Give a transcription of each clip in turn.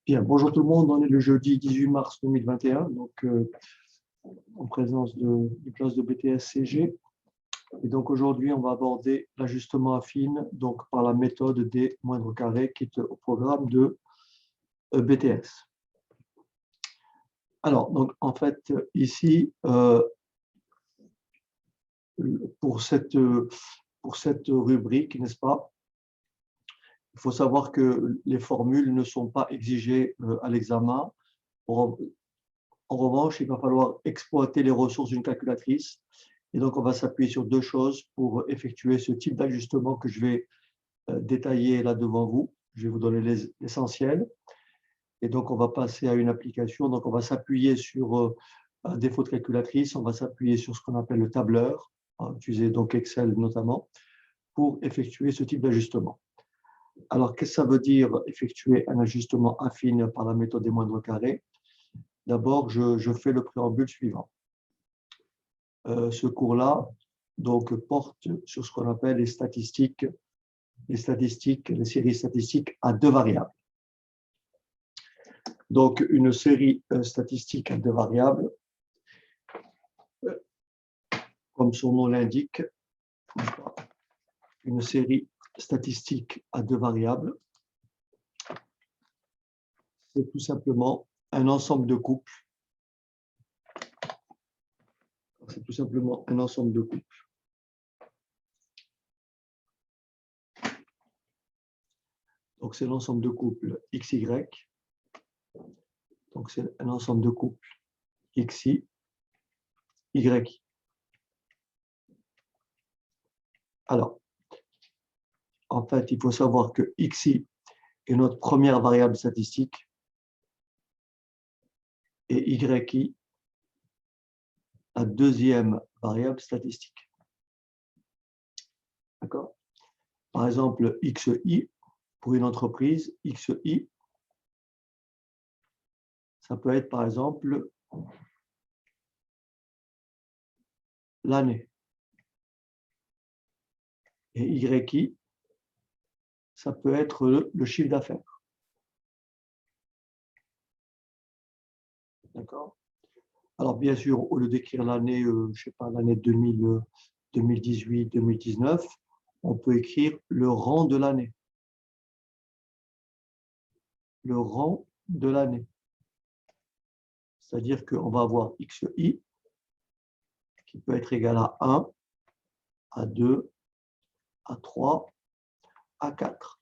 Bien, bonjour tout le monde, on est le jeudi 18 mars 2021, donc en présence du classe de BTS-CG. Et donc aujourd'hui, on va aborder l'ajustement affine donc par la méthode des moindres carrés qui est au programme de BTS. Alors, donc en fait, ici, pour cette rubrique, n'est-ce pas, il faut savoir que les formules ne sont pas exigées à l'examen. En revanche, il va falloir exploiter les ressources d'une calculatrice. Et donc, on va s'appuyer sur deux choses pour effectuer ce type d'ajustement que je vais détailler là devant vous. Je vais vous donner l'essentiel. Et donc, on va passer à une application. Donc, on va s'appuyer sur un défaut de calculatrice. On va s'appuyer sur ce qu'on appelle le tableur, utiliser donc Excel notamment, pour effectuer ce type d'ajustement. Alors, qu'est-ce que ça veut dire effectuer un ajustement affine par la méthode des moindres carrés? D'abord, je fais le préambule suivant. Ce cours-là donc, porte sur ce qu'on appelle les séries statistiques à deux variables. Donc, une série statistique à deux variables, comme son nom l'indique, une série statistique à deux variables, c'est tout simplement un ensemble de couples. C'est tout simplement un ensemble de couples. Donc, c'est l'ensemble de couples XY. Donc, c'est un ensemble de couples XI, YI. Alors, en fait, il faut savoir que XI est notre première variable statistique et YI la deuxième variable statistique. D'accord? Par exemple, XI, pour une entreprise, XI, ça peut être par exemple l'année. Et YI, ça peut être le chiffre d'affaires. D'accord? Alors, bien sûr, au lieu d'écrire l'année, je ne sais pas, l'année 2018, 2019, on peut écrire le rang de l'année. Le rang de l'année. C'est-à-dire qu'on va avoir XI qui peut être égal à 1, à 2, à 3, à 4.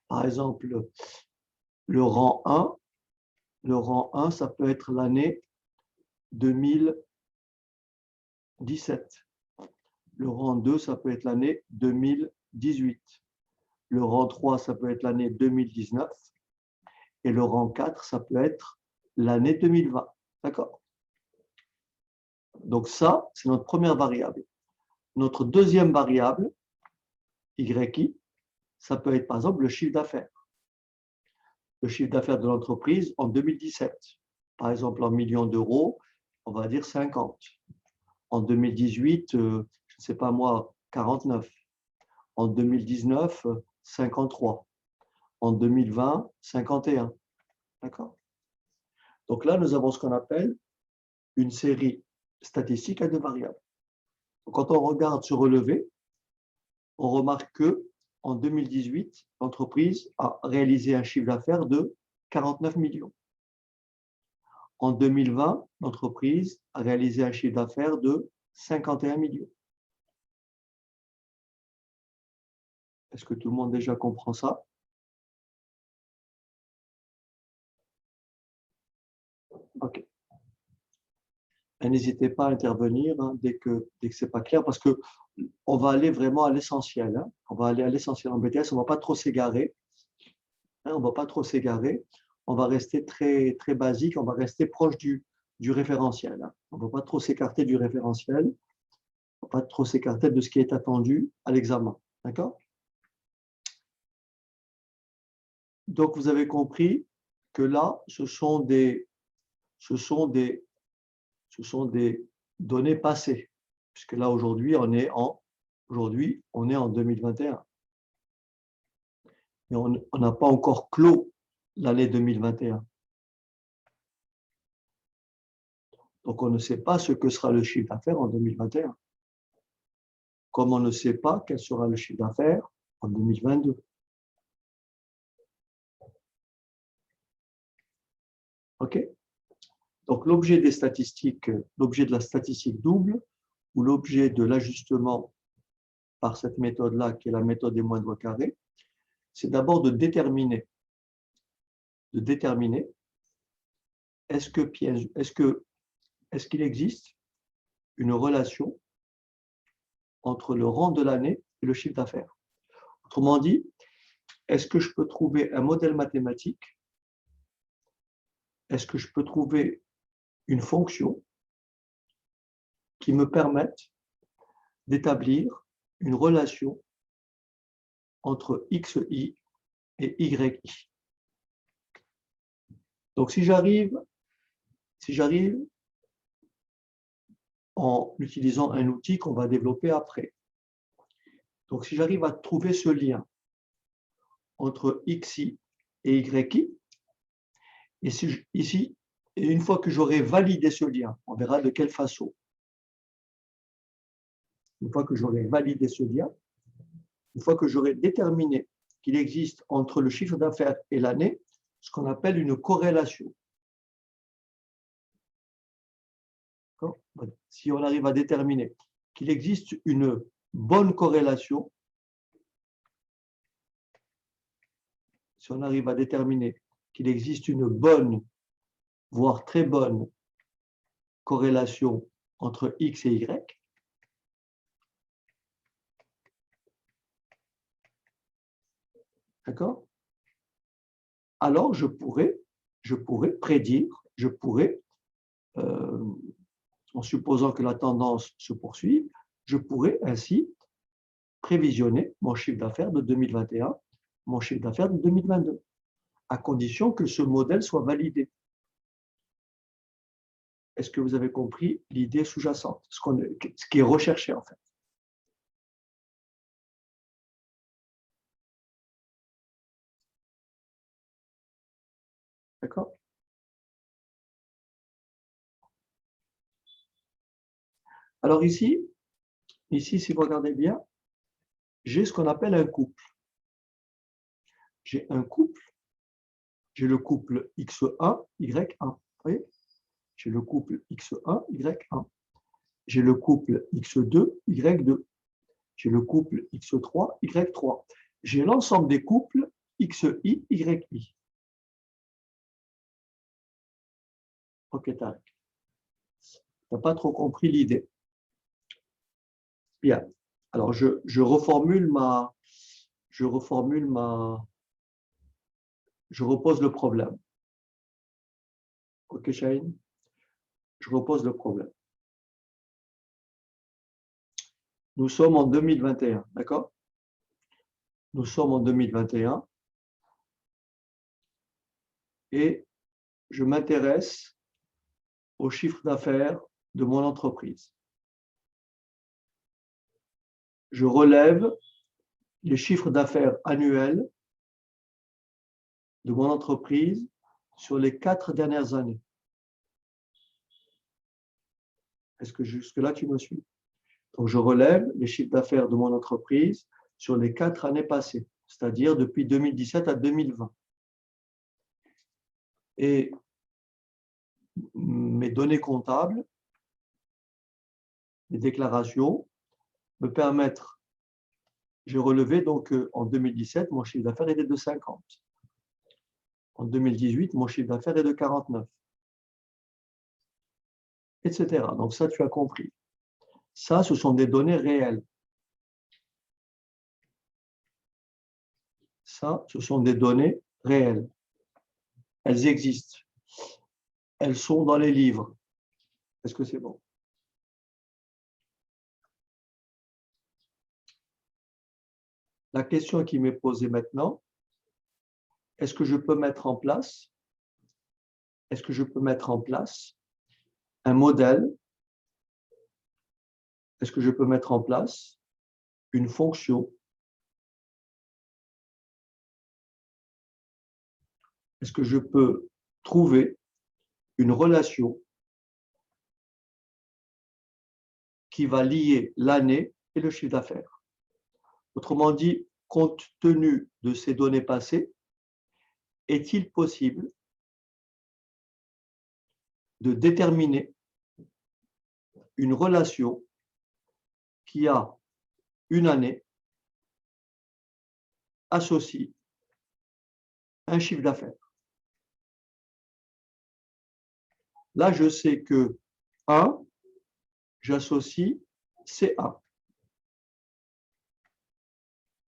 Par exemple, le rang 1, ça peut être l'année 2017. Le rang 2, ça peut être l'année 2018. Le rang 3, ça peut être l'année 2019. Et le rang 4, ça peut être l'année 2020. D'accord? Donc ça, c'est notre première variable. Notre deuxième variable, YI, ça peut être par exemple le chiffre d'affaires. Le chiffre d'affaires de l'entreprise en 2017. Par exemple, en millions d'euros, on va dire 50. En 2018, je ne sais pas moi, 49. En 2019, 53. En 2020, 51. D'accord? Donc là, nous avons ce qu'on appelle une série statistique à deux variables. Donc, quand on regarde ce relevé, on remarque que en 2018, l'entreprise a réalisé un chiffre d'affaires de 49 millions. En 2020, l'entreprise a réalisé un chiffre d'affaires de 51 millions. Est-ce que tout le monde déjà comprend ça? OK. N'hésitez pas à intervenir dès que ce n'est pas clair, parce qu'on va aller vraiment à l'essentiel. On va aller à l'essentiel en BTS, on ne va pas trop s'égarer. On ne va pas trop s'égarer. On va rester très, très basique, on va rester proche du référentiel. On ne va pas trop s'écarter du référentiel. On ne va pas trop s'écarter de ce qui est attendu à l'examen. D'accord? Donc, vous avez compris que là, ce sont des données passées, puisque là, aujourd'hui, on est en 2021. Et on n'a pas encore clos l'année 2021. Donc, on ne sait pas ce que sera le chiffre d'affaires en 2021. Comme on ne sait pas quel sera le chiffre d'affaires en 2022. OK? Donc, l'objet des statistiques, l'objet de la statistique double ou l'objet de l'ajustement par cette méthode-là, qui est la méthode des moindres carrés, c'est d'abord de déterminer est-ce qu'il existe une relation entre le rang de l'année et le chiffre d'affaires. Autrement dit, est-ce que je peux trouver un modèle mathématique? Est-ce que je peux trouver une fonction qui me permette d'établir une relation entre xi et yi? Donc, si j'arrive en utilisant un outil qu'on va développer après. Donc, si j'arrive à trouver ce lien entre xi et yi, et ici, et une fois que j'aurai validé ce lien, on verra de quelle façon. Une fois que j'aurai validé ce lien, une fois que j'aurai déterminé qu'il existe entre le chiffre d'affaires et l'année, ce qu'on appelle une corrélation. Si on arrive à déterminer qu'il existe une bonne corrélation, si on arrive à déterminer qu'il existe une bonne, voire très bonne corrélation entre X et Y, d'accord? Alors je pourrais prédire, en supposant que la tendance se poursuive, je pourrais ainsi prévisionner mon chiffre d'affaires de 2021, mon chiffre d'affaires de 2022, à condition que ce modèle soit validé. Est-ce que vous avez compris l'idée sous-jacente, ce qui est recherché en fait? D'accord? Alors ici, si vous regardez bien, j'ai ce qu'on appelle un couple. J'ai un couple, j'ai le couple X1, Y1. Vous voyez? J'ai le couple X1, Y1. J'ai le couple X2, Y2. J'ai le couple X3, Y3. J'ai l'ensemble des couples XI, YI. Ok, Tarek. Tu n'as pas trop compris l'idée. Bien. Alors, je repose le problème. Ok, Chahine? Je repose le problème. Nous sommes en 2021, d'accord? Nous sommes en 2021 et je m'intéresse au chiffre d'affaires de mon entreprise. Je relève les chiffres d'affaires annuels de mon entreprise sur les 4 dernières années. Est-ce que jusque-là, tu me suis? Donc, je relève les chiffres d'affaires de mon entreprise sur les 4 années passées, c'est-à-dire depuis 2017 à 2020. Et mes données comptables, les déclarations, me permettent, j'ai relevé donc en 2017, mon chiffre d'affaires était de 50. En 2018, mon chiffre d'affaires est de 49. Etc. Donc ça, tu as compris. Ça, ce sont des données réelles. Ça, ce sont des données réelles. Elles existent. Elles sont dans les livres. Est-ce que c'est bon? La question qui m'est posée maintenant, est-ce que je peux mettre en place un modèle? Est-ce que je peux mettre en place une fonction est-ce que je peux trouver une relation qui va lier l'année et le chiffre d'affaires? Autrement dit, compte tenu de ces données passées, est-il possible de déterminer une relation qui a une année associe un chiffre d'affaires? Là, je sais que 1, j'associe C1.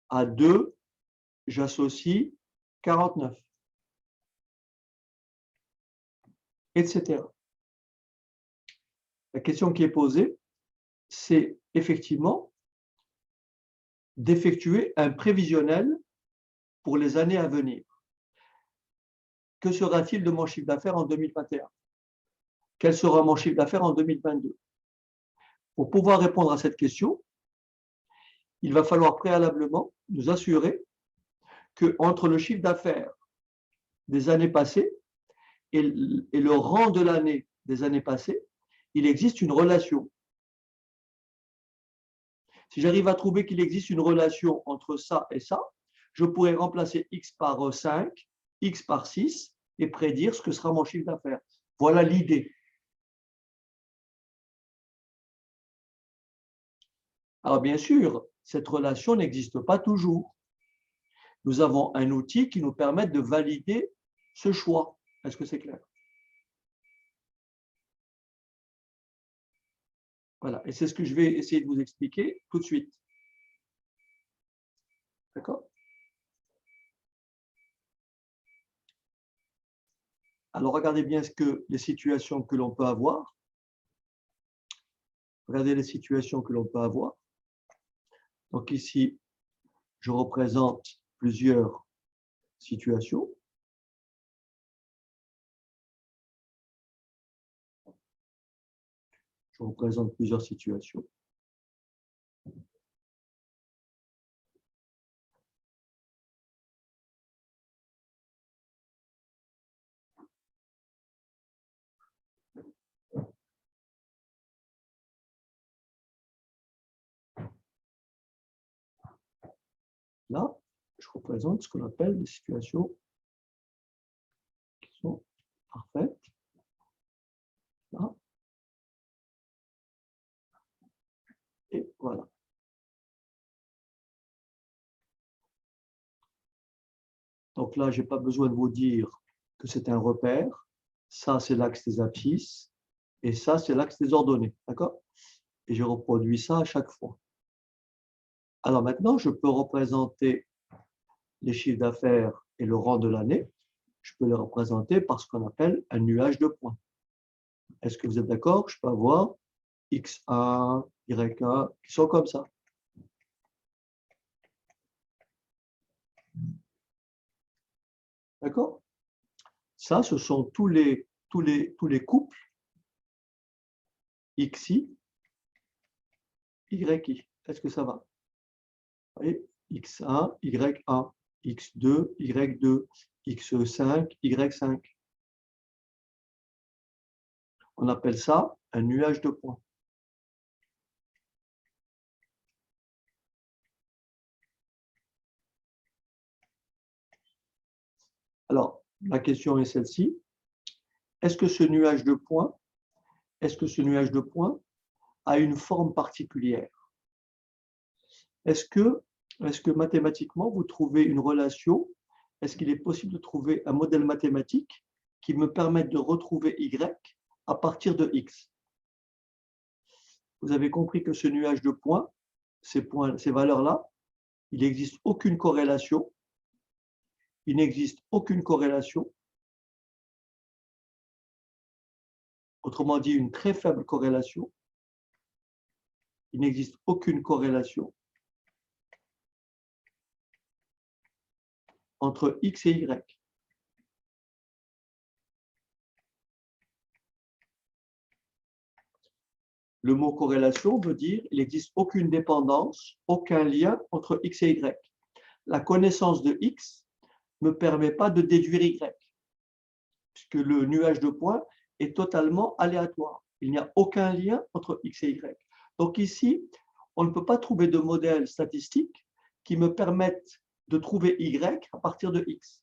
À 2, j'associe 49, etc. La question qui est posée, c'est effectivement d'effectuer un prévisionnel pour les années à venir. Que sera-t-il de mon chiffre d'affaires en 2021? Quel sera mon chiffre d'affaires en 2022? Pour pouvoir répondre à cette question, il va falloir préalablement nous assurer qu'entre le chiffre d'affaires des années passées et le rang de l'année des années passées, il existe une relation. Si j'arrive à trouver qu'il existe une relation entre ça et ça, je pourrais remplacer x par 5, x par 6 et prédire ce que sera mon chiffre d'affaires. Voilà l'idée. Alors bien sûr, cette relation n'existe pas toujours. Nous avons un outil qui nous permet de valider ce choix. Est-ce que c'est clair? Voilà, et c'est ce que je vais essayer de vous expliquer tout de suite. D'accord? Alors regardez bien les situations que l'on peut avoir. Regardez les situations que l'on peut avoir. Donc ici, je représente plusieurs situations. Je représente plusieurs situations. Là, je représente ce qu'on appelle des situations qui sont parfaites. Là. Et voilà. Donc là, je n'ai pas besoin de vous dire que c'est un repère. Ça, c'est l'axe des abscisses. Et ça, c'est l'axe des ordonnées. D'accord? Et je reproduis ça à chaque fois. Alors maintenant, je peux représenter les chiffres d'affaires et le rang de l'année. Je peux les représenter par ce qu'on appelle un nuage de points. Est-ce que vous êtes d'accord? Je peux avoir X1, Y1 qui sont comme ça. D'accord? Ça, ce sont tous les couples XI, YI. Est-ce que ça va? Vous voyez? X1, Y1, X2, Y2, X5, Y5. On appelle ça un nuage de points. Alors, la question est celle-ci. Est-ce que ce nuage de points a une forme particulière? Est-ce que mathématiquement, vous trouvez une relation? Est-ce qu'il est possible de trouver un modèle mathématique qui me permette de retrouver Y à partir de X? Vous avez compris que ce nuage de points, ces valeurs-là, il n'existe aucune corrélation. Il n'existe aucune corrélation. Autrement dit, une très faible corrélation. Il n'existe aucune corrélation entre X et Y. Le mot corrélation veut dire qu'il n'existe aucune dépendance, aucun lien entre X et Y. La connaissance de X ne permet pas de déduire Y. puisque le nuage de points est totalement aléatoire. Il n'y a aucun lien entre X et Y. Donc ici, on ne peut pas trouver de modèle statistique qui me permette de trouver Y à partir de X.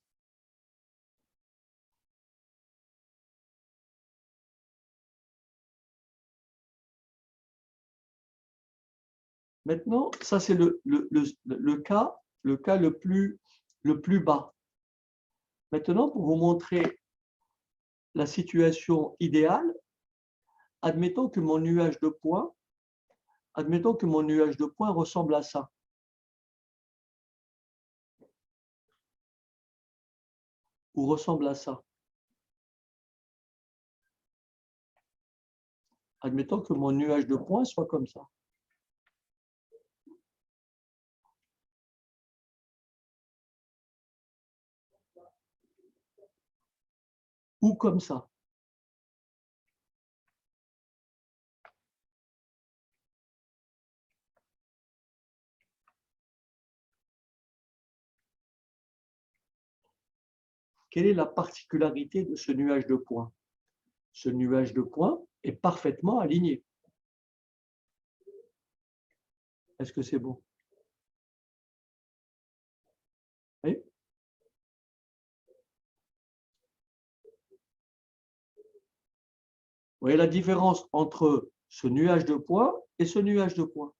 Maintenant, ça c'est le cas le plus bas. Maintenant, pour vous montrer la situation idéale, admettons que mon nuage de points ressemble à ça. Ou ressemble à ça. Admettons que mon nuage de points soit comme ça. Ou comme ça. Quelle est la particularité de ce nuage de points? Ce nuage de points est parfaitement aligné. Est-ce que c'est bon? Oui? Vous voyez la différence entre ce nuage de points et ce nuage de points.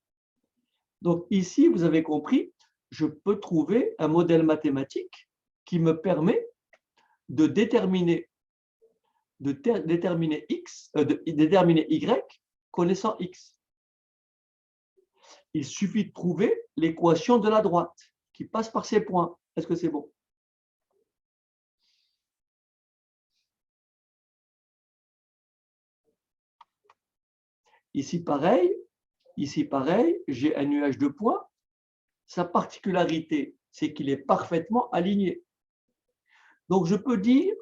Donc ici, vous avez compris, je peux trouver un modèle mathématique qui me permet de déterminer X, de déterminer Y connaissant X. Il suffit de trouver l'équation de la droite qui passe par ces points. Est-ce que c'est bon? Ici, pareil, j'ai un nuage de points. Sa particularité, c'est qu'il est parfaitement aligné. Donc, je peux dire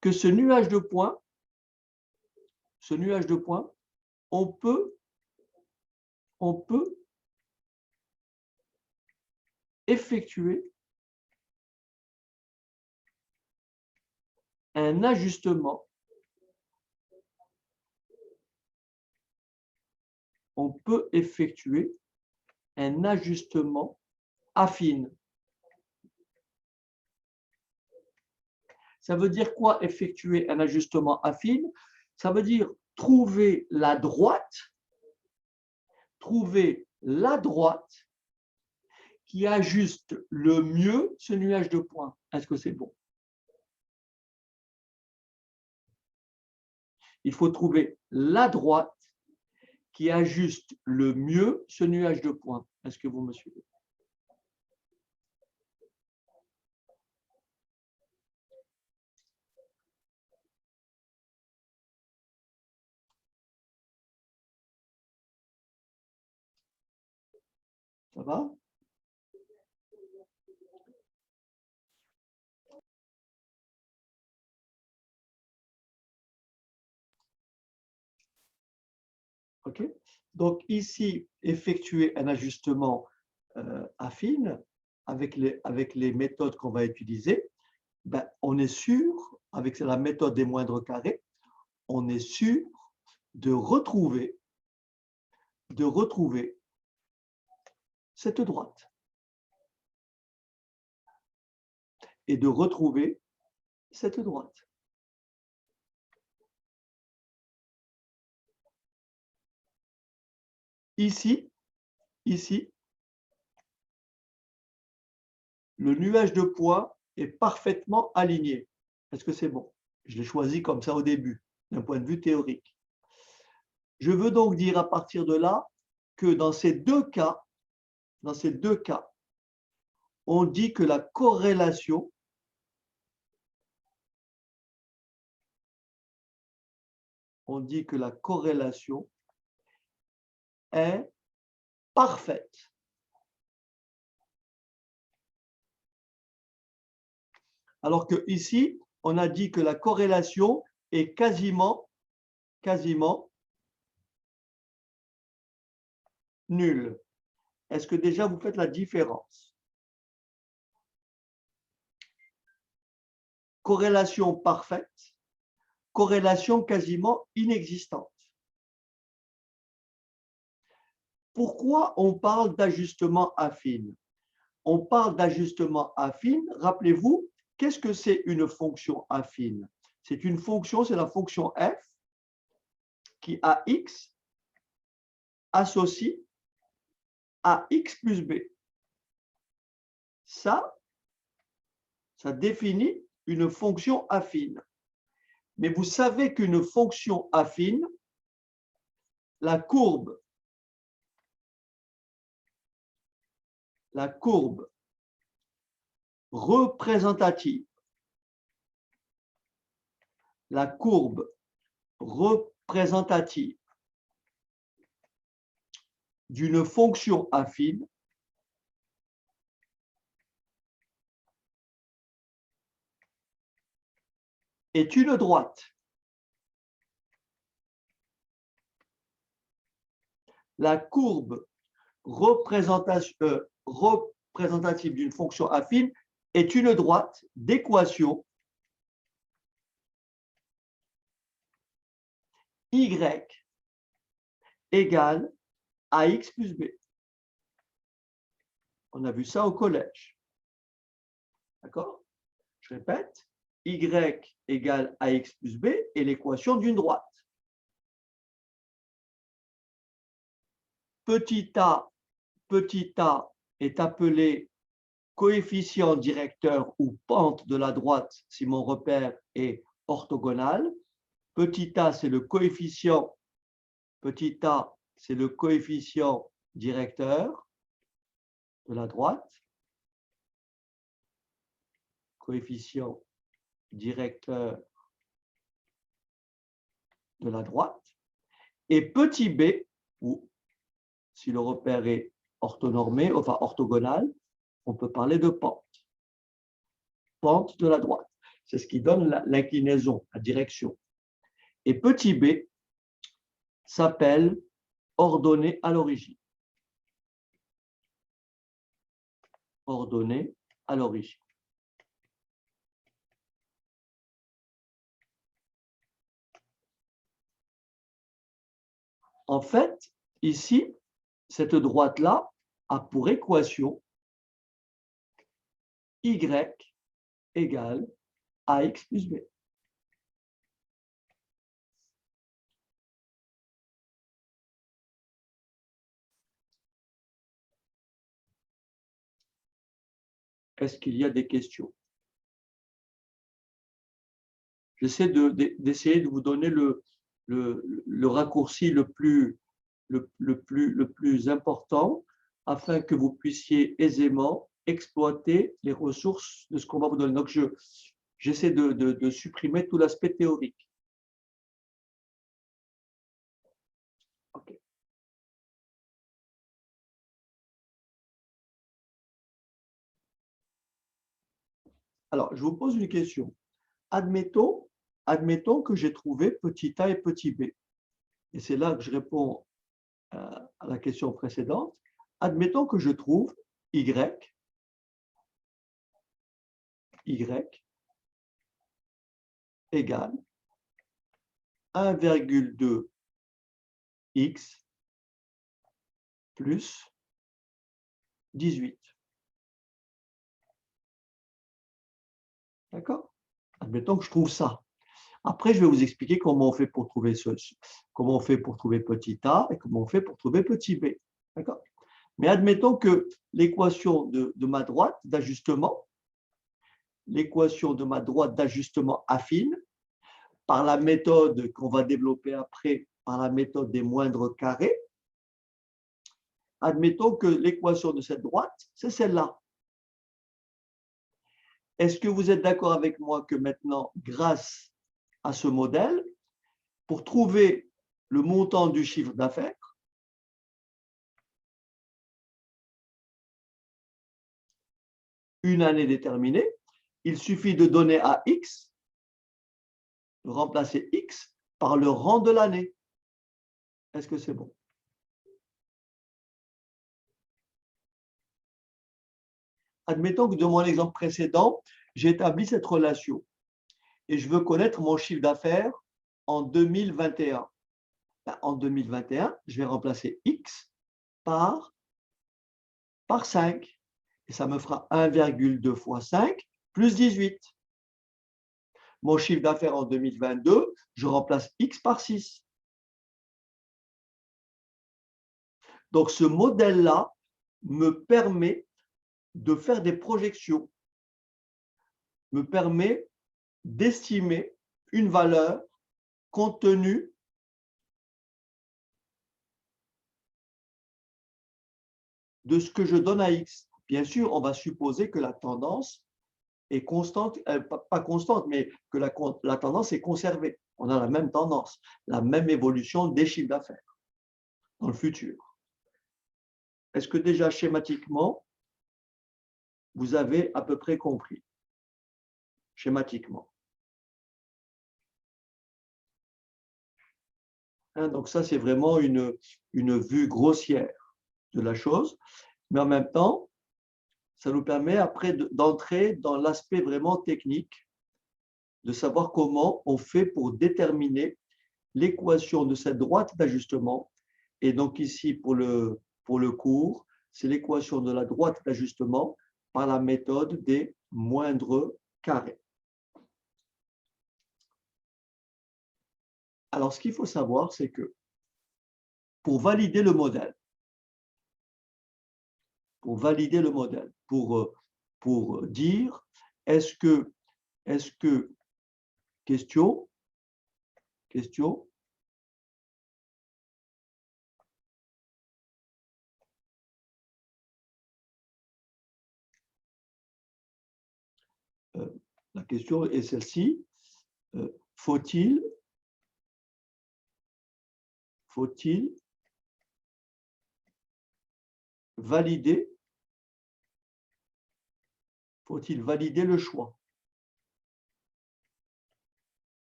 que ce nuage de points, on peut effectuer un ajustement. On peut effectuer un ajustement affine. Ça veut dire quoi, effectuer un ajustement affine? Ça veut dire trouver la droite qui ajuste le mieux ce nuage de points. Est-ce que c'est bon? Il faut trouver la droite qui ajuste le mieux ce nuage de points. Est-ce que vous me suivez? Ça va? OK. Donc ici, effectuer un ajustement affine avec les méthodes qu'on va utiliser, ben, on est sûr, avec la méthode des moindres carrés, on est sûr de retrouver cette droite et de retrouver cette droite. Ici, le nuage de points est parfaitement aligné. Est-ce que c'est bon? Je l'ai choisi comme ça au début, d'un point de vue théorique. Je veux donc dire à partir de là que dans ces deux cas, on dit que la corrélation est parfaite. Alors que ici, on a dit que la corrélation est quasiment nulle. Est-ce que déjà vous faites la différence? corrélation parfaite, corrélation quasiment inexistante. Pourquoi on parle d'ajustement affine? On parle d'ajustement affine. Rappelez-vous, qu'est-ce que c'est une fonction affine? C'est une fonction, c'est la fonction f qui a x associe à x plus b. Ça définit une fonction affine. Mais vous savez qu'une fonction affine, la courbe représentative, la courbe représentative d'une fonction affine est une droite. La courbe représentative d'une fonction affine est une droite d'équation y égale à x plus b. On a vu ça au collège. D'accord? Je répète, y égale à x plus b est l'équation d'une droite. Petit a est appelé coefficient directeur ou pente de la droite si mon repère est orthogonal. Petit a, c'est le coefficient directeur de la droite. Coefficient directeur de la droite. Et petit b, ou si le repère est orthonormé, enfin orthogonal, on peut parler de pente. Pente de la droite. C'est ce qui donne l'inclinaison, la direction. Et petit b s'appelle ordonnée à l'origine. Ordonnée à l'origine. En fait, ici, cette droite-là a pour équation y égale à x plus b. Est-ce qu'il y a des questions? J'essaie d'essayer de vous donner le raccourci le plus important afin que vous puissiez aisément exploiter les ressources de ce qu'on va vous donner. Donc, j'essaie de supprimer tout l'aspect théorique. Okay. Alors, je vous pose une question. Admettons que j'ai trouvé petit a et petit b. Et c'est là que je réponds à la question précédente. Admettons que je trouve y égale 1,2 x plus 18. D'accord? Admettons que je trouve ça. Après, je vais vous expliquer comment on fait pour trouver comment on fait pour trouver petit a et comment on fait pour trouver petit b. D'accord? Mais admettons que l'équation de ma droite d'ajustement, affine, par la méthode qu'on va développer après, par la méthode des moindres carrés, admettons que l'équation de cette droite, c'est celle-là. Est-ce que vous êtes d'accord avec moi que maintenant, grâce à ce modèle, pour trouver le montant du chiffre d'affaires, une année déterminée, il suffit de donner à x, de remplacer x par le rang de l'année. Est-ce que c'est bon? Admettons que dans mon exemple précédent, j'ai établi cette relation. et je veux connaître mon chiffre d'affaires en 2021. En 2021, je vais remplacer X par 5. Et ça me fera 1,2 fois 5 plus 18. Mon chiffre d'affaires en 2022, je remplace X par 6. Donc, ce modèle-là me permet de faire des projections, me permet d'estimer une valeur compte tenu de ce que je donne à X. Bien sûr, on va supposer que la tendance est constante, pas constante, mais que la tendance est conservée. On a la même tendance, la même évolution des chiffres d'affaires dans le futur. Est-ce que déjà schématiquement, vous avez à peu près compris? Schématiquement. Hein, donc ça, c'est vraiment une vue grossière de la chose, mais en même temps, ça nous permet après d'entrer dans l'aspect vraiment technique, de savoir comment on fait pour déterminer l'équation de cette droite d'ajustement. Et donc ici, pour le cours, c'est l'équation de la droite d'ajustement par la méthode des moindres carrés. Alors, ce qu'il faut savoir, c'est que pour valider le modèle, pour dire est-ce que, question, la question est celle-ci, faut-il valider le choix?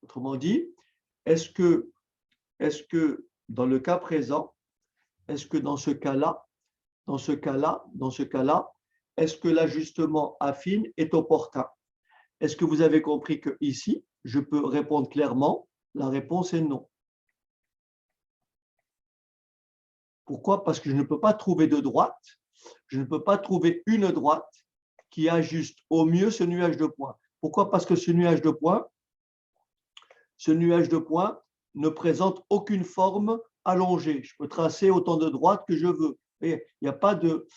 Autrement dit, est-ce que dans le cas présent, est-ce que dans ce cas-là, est-ce que l'ajustement affine est opportun? Est-ce que vous avez compris que ici, je peux répondre clairement? La réponse est non. Pourquoi? Parce que je ne peux pas trouver de droite, je ne peux pas trouver une droite qui ajuste au mieux ce nuage de points. Pourquoi? Parce que ce nuage de points ne présente aucune forme allongée. Je peux tracer autant de droites que je veux. Il n'y a pas de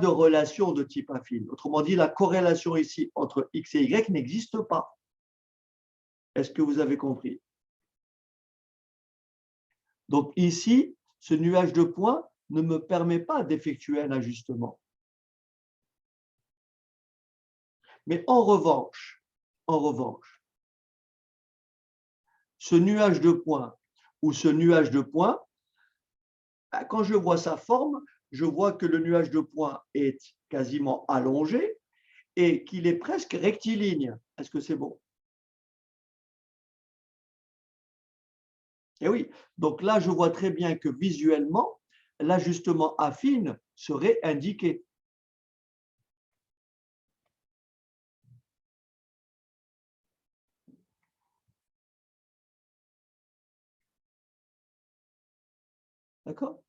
relation de type affine. Autrement dit, la corrélation ici entre X et Y n'existe pas. Est-ce que vous avez compris? Donc ici, ce nuage de points ne me permet pas d'effectuer un ajustement. Mais en revanche, ce nuage de points ou ce nuage de points, quand je vois sa forme, je vois que le nuage de points est quasiment allongé et qu'il est presque rectiligne. Est-ce que c'est bon? Eh oui, donc là, je vois très bien que visuellement, l'ajustement affine serait indiqué. D'accord?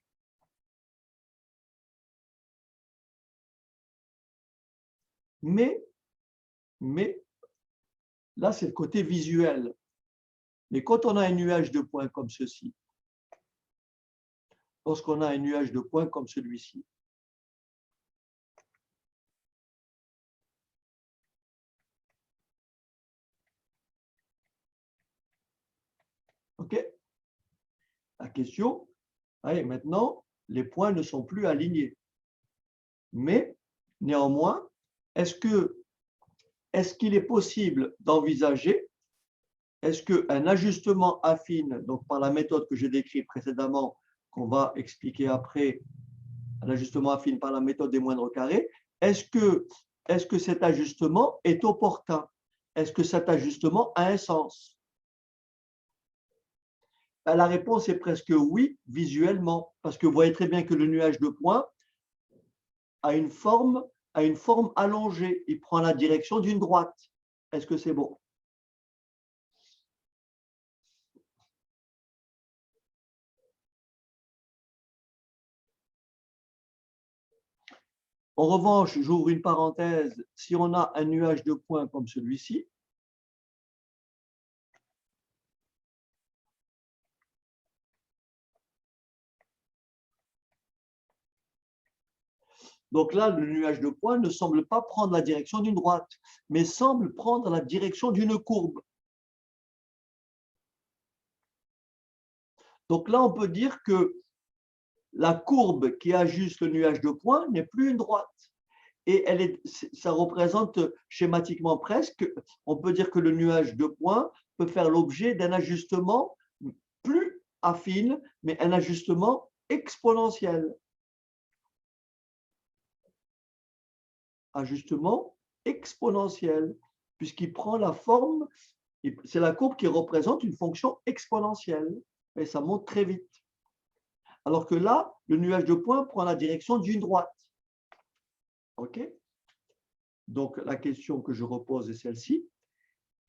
Mais là, c'est le côté visuel. Mais quand on a un nuage de points comme ceci, lorsqu'on a un nuage de points comme celui-ci, OK? La question, allez, maintenant, les points ne sont plus alignés. Mais néanmoins, est-ce qu'il est possible d'envisager, est-ce qu'un ajustement affine, donc par la méthode que j'ai décrite précédemment, qu'on va expliquer après, un ajustement affine par la méthode des moindres carrés, est-ce que cet ajustement est opportun? Est-ce que cet ajustement a un sens? La réponse est presque oui, visuellement, parce que vous voyez très bien que le nuage de points a une forme a une forme allongée. Il prend la direction d'une droite. Est-ce que c'est bon? En revanche, j'ouvre une parenthèse, si on a un nuage de points comme celui-ci, donc là, le nuage de points ne semble pas prendre la direction d'une droite, mais semble prendre la direction d'une courbe. Donc là, on peut dire que la courbe qui ajuste le nuage de points n'est plus une droite. Et ça représente schématiquement presque, on peut dire que le nuage de points peut faire l'objet d'un ajustement plus affine, mais un ajustement exponentiel. Ajustement exponentiel, puisqu'il prend la forme, c'est la courbe qui représente une fonction exponentielle, et ça monte très vite. Alors que là, le nuage de points prend la direction d'une droite. OK? Donc, la question que je repose est celle-ci.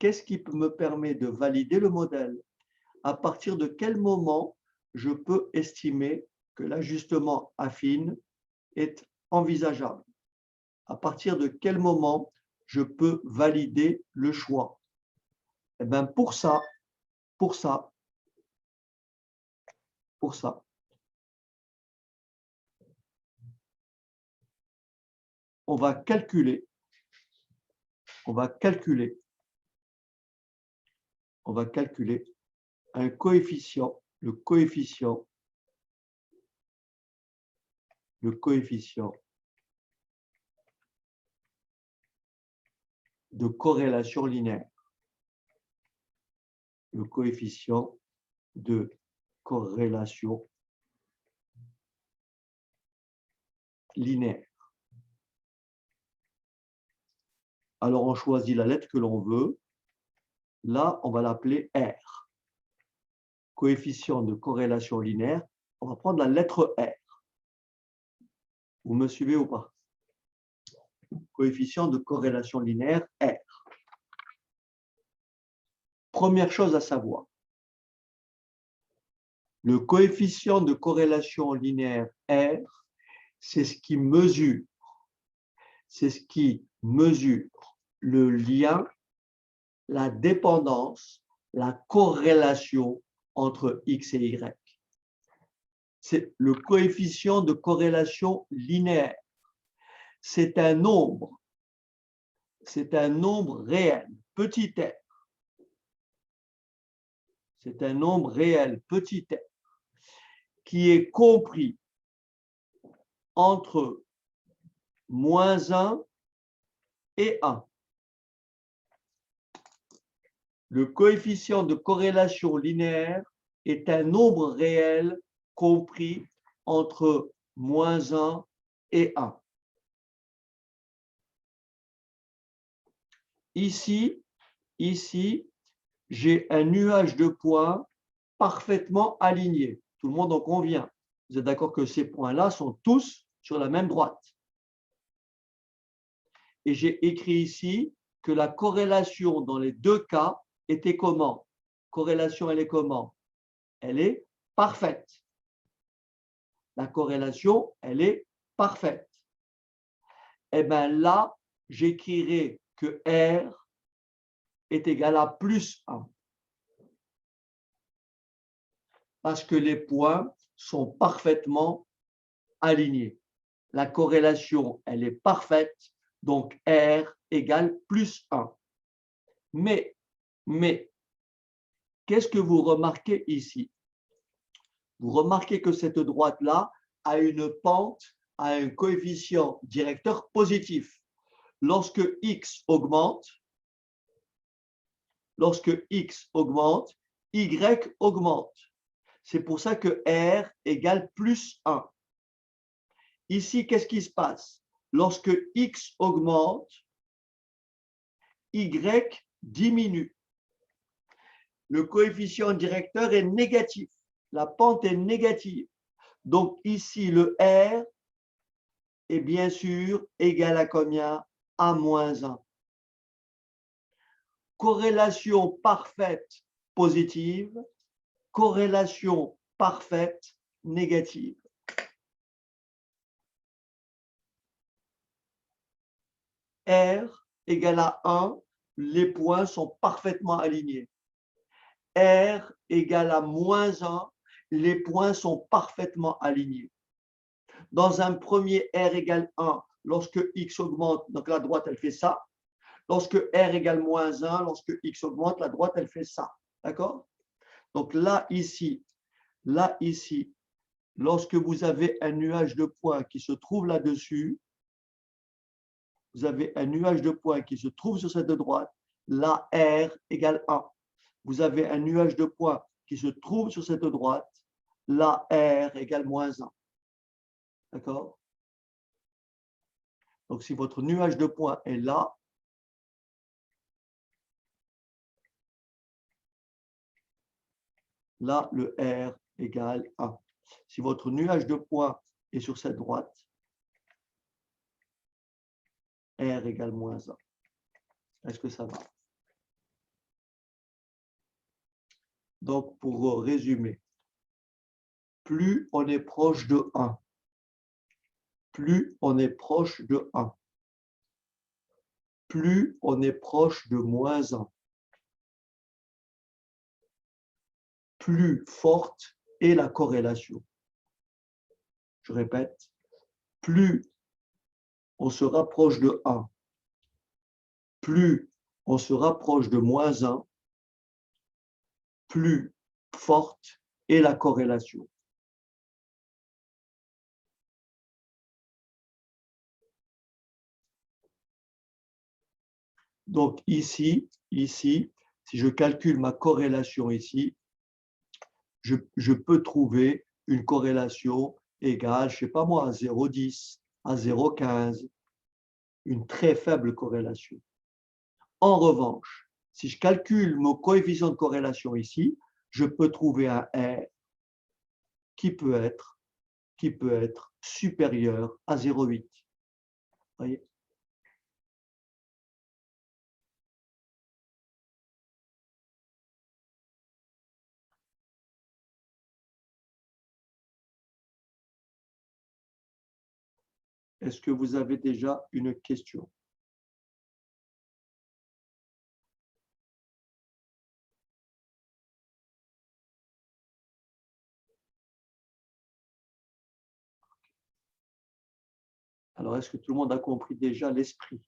Qu'est-ce qui me permet de valider le modèle? À partir de quel moment je peux estimer que l'ajustement affine est envisageable? À partir de quel moment je peux valider le choix? Eh bien, pour ça, on va calculer un coefficient, le coefficient de corrélation linéaire. Le coefficient de corrélation linéaire. Alors, on choisit la lettre que l'on veut. Là, on va l'appeler R. Coefficient de corrélation linéaire. On va prendre la lettre R. Vous me suivez ou pas? Coefficient de corrélation linéaire R. Première chose à savoir, le coefficient de corrélation linéaire R, c'est ce qui mesure le lien, la dépendance, la corrélation entre X et Y. C'est le coefficient de corrélation linéaire. C'est un nombre réel, petit r. C'est un nombre réel, petit r, qui est compris entre -1 et 1. Le coefficient de corrélation linéaire est un nombre réel compris entre -1 et 1. Ici, j'ai un nuage de points parfaitement aligné. Tout le monde en convient. Vous êtes d'accord que ces points-là sont tous sur la même droite. Et j'ai écrit ici que la corrélation dans les deux cas était comment? Corrélation, elle est comment? Elle est parfaite. La corrélation, elle est parfaite. Et bien là, j'écrirai que R est égal à +1. Parce que les points sont parfaitement alignés. La corrélation, elle est parfaite, donc R égale +1. Mais qu'est-ce que vous remarquez ici? Vous remarquez que cette droite-là a une pente, a un coefficient directeur positif. Lorsque X augmente, Y augmente. C'est pour ça que R égale +1. Ici, qu'est-ce qui se passe? Lorsque X augmente, Y diminue. Le coefficient directeur est négatif. La pente est négative. Donc ici, le R est bien sûr égal à combien? À moins 1. Corrélation parfaite positive, corrélation parfaite négative. R égale à 1, les points sont parfaitement alignés. R égale à moins 1, les points sont parfaitement alignés. Dans un premier R égale 1, lorsque X augmente, donc la droite, elle fait ça. Lorsque R égale moins 1, lorsque X augmente, la droite, elle fait ça. D'accord? Donc là, ici, lorsque vous avez un nuage de points qui se trouve là-dessus, vous avez un nuage de points qui se trouve sur cette droite, là, R égale 1. Vous avez un nuage de points qui se trouve sur cette droite, là, R égale moins 1. D'accord? Donc, si votre nuage de points est là, là, le R égale 1. Si votre nuage de points est sur cette droite, R égale moins 1. Est-ce que ça va? Donc, pour résumer, plus on est proche de 1, plus on est proche de 1, plus on est proche de moins 1, plus forte est la corrélation. Je répète, plus on se rapproche de 1, plus on se rapproche de moins 1, plus forte est la corrélation. Donc ici, si je calcule ma corrélation ici, je peux trouver une corrélation égale, je ne sais pas moi, à 0,10, à 0,15, une très faible corrélation. En revanche, si je calcule mon coefficient de corrélation ici, je peux trouver un R qui peut être supérieur à 0,8. Voyez? Est-ce que vous avez déjà une question? Alors, est-ce que tout le monde a compris déjà l'esprit?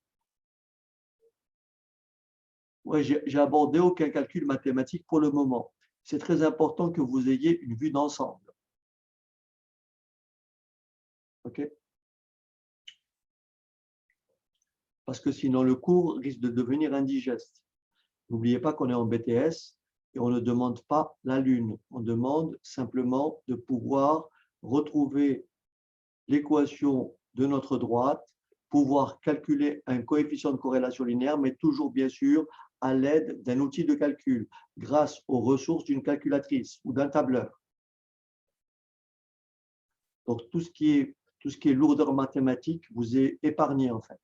Oui, j'ai abordé aucun calcul mathématique pour le moment. C'est très important que vous ayez une vue d'ensemble. OK? Parce que sinon, le cours risque de devenir indigeste. N'oubliez pas qu'on est en BTS et on ne demande pas la Lune. On demande simplement de pouvoir retrouver l'équation de notre droite, pouvoir calculer un coefficient de corrélation linéaire, mais toujours bien sûr à l'aide d'un outil de calcul, grâce aux ressources d'une calculatrice ou d'un tableur. Donc tout ce qui est lourdeur mathématique vous est épargné en fait.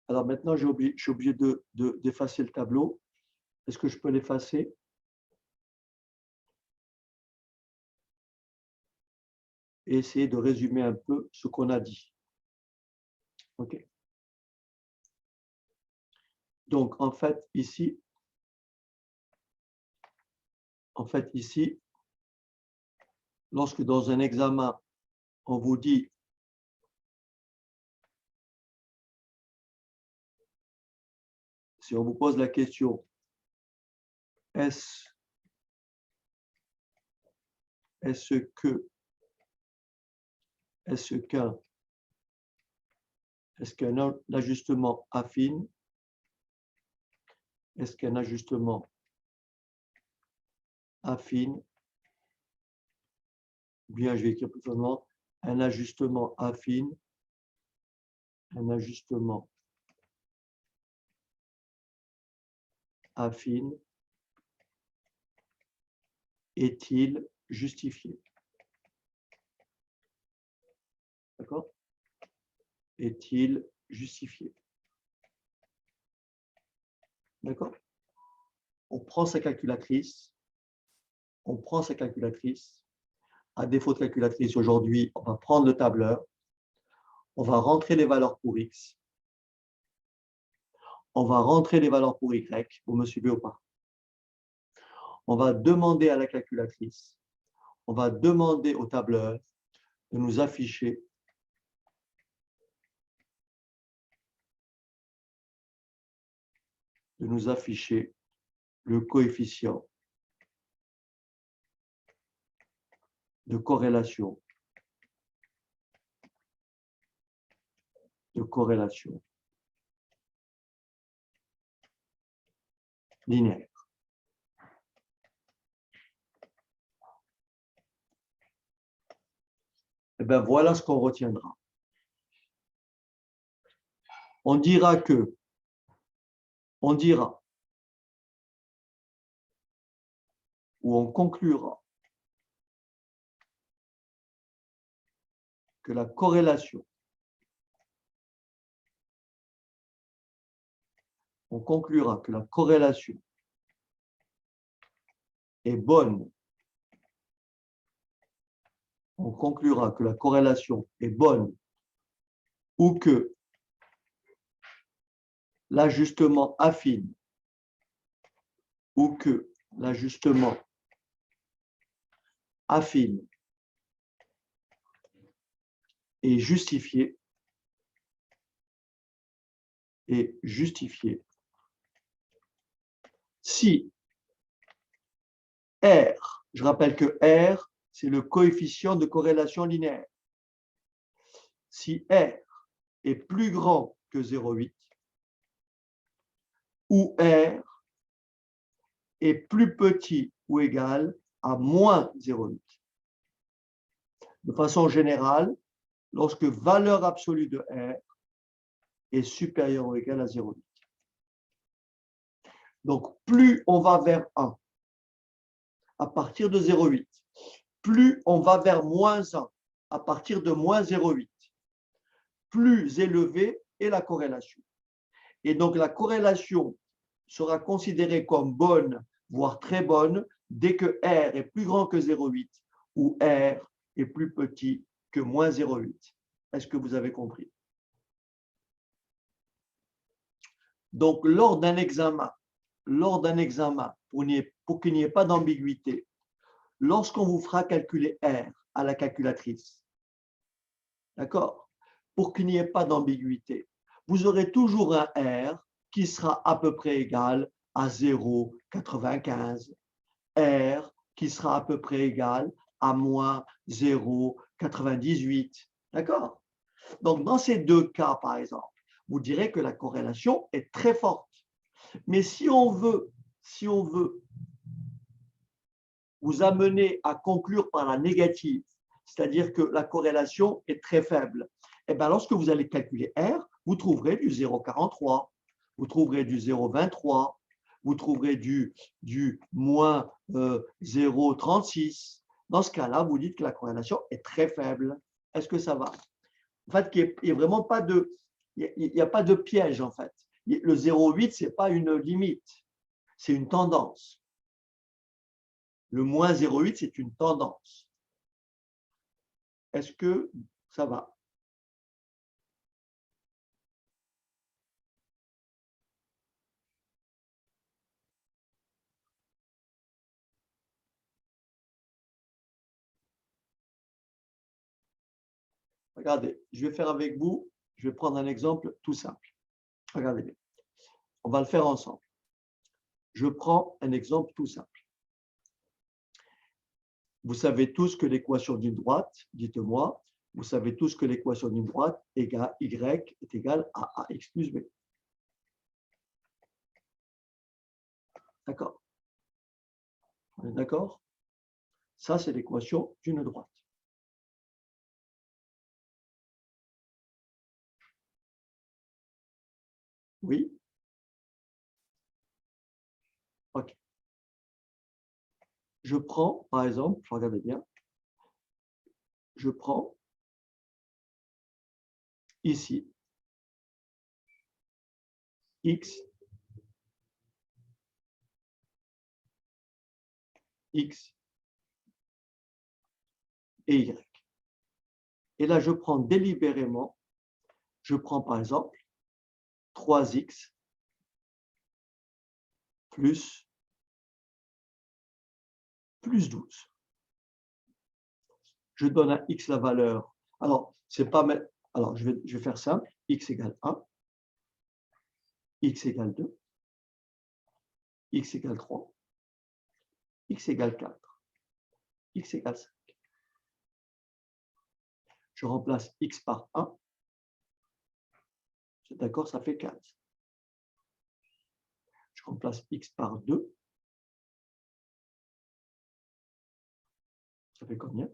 Alors maintenant, je suis obligé d'effacer le tableau. Est-ce que je peux l'effacer? Et essayer de résumer un peu ce qu'on a dit. OK. Donc, en fait, ici, lorsque dans un examen, on vous dit si on vous pose la question, est-ce qu'un ajustement affine, est-ce qu'un ajustement affine, ou bien je vais écrire plus facilement, un ajustement affine affine est-il justifié? D'accord? Est-il justifié? D'accord? On prend sa calculatrice. On prend sa calculatrice. À défaut de calculatrice, aujourd'hui, on va prendre le tableur. On va rentrer les valeurs pour X. On va rentrer les valeurs pour Y. Vous me suivez ou pas? On va demander à la calculatrice, on va demander au tableur de nous afficher le coefficient de corrélation linéaire. Et bien voilà ce qu'on retiendra. On dira ou on conclura que la corrélation, est bonne. On conclura que la corrélation est bonne ou que l'ajustement affine est justifié si R, je rappelle que R, c'est le coefficient de corrélation linéaire. Si R est plus grand que 0,8 ou R est plus petit ou égal à moins 0,8. De façon générale, lorsque valeur absolue de R est supérieure ou égale à 0,8. Donc, plus on va vers 1, à partir de 0,8, plus on va vers moins 1, à partir de moins 0,8, plus élevée est la corrélation. Et donc, la corrélation sera considérée comme bonne, voire très bonne, dès que R est plus grand que 0,8 ou R est plus petit que moins 0,8. Est-ce que vous avez compris? Donc, lors d'un examen, pour qu'il n'y ait pas d'ambiguïté, lorsqu'on vous fera calculer R à la calculatrice, d'accord? Pour qu'il n'y ait pas d'ambiguïté, vous aurez toujours un R qui sera à peu près égal à 0,95, R qui sera à peu près égal à moins 0,98, d'accord? Donc, dans ces deux cas, par exemple, vous direz que la corrélation est très forte. Mais si on veut vous amener à conclure par la négative, c'est-à-dire que la corrélation est très faible, et bien lorsque vous allez calculer R, vous trouverez du 0,43, vous trouverez du 0,23, vous trouverez du moins 0,36. Dans ce cas-là, vous dites que la corrélation est très faible. Est-ce que ça va? En fait, il n'y a vraiment pas de, il n'y a pas de piège, en fait. Le 0,8, ce n'est pas une limite, c'est une tendance. Le moins 0,8, c'est une tendance. Est-ce que ça va? Regardez, je vais faire avec vous, je vais prendre un exemple tout simple. Regardez bien. On va le faire ensemble. Je prends un exemple tout simple. Vous savez tous que l'équation d'une droite, dites-moi, vous savez tous que l'équation d'une droite égale y est égale à ax plus b. D'accord? On est d'accord? Ça, c'est l'équation d'une droite. Oui? je prends, par exemple, regardez bien, je prends ici x, x et y. Et là, je prends délibérément, je prends par exemple 3x plus 12. Je donne à x la valeur. Alors, c'est pas. Alors, je vais faire simple. X égale 1, x égale 2, x égale 3, x égale 4, x égale 5. Je remplace x par 1. C'est d'accord, ça fait 15. Je remplace x par 2. Ça fait combien?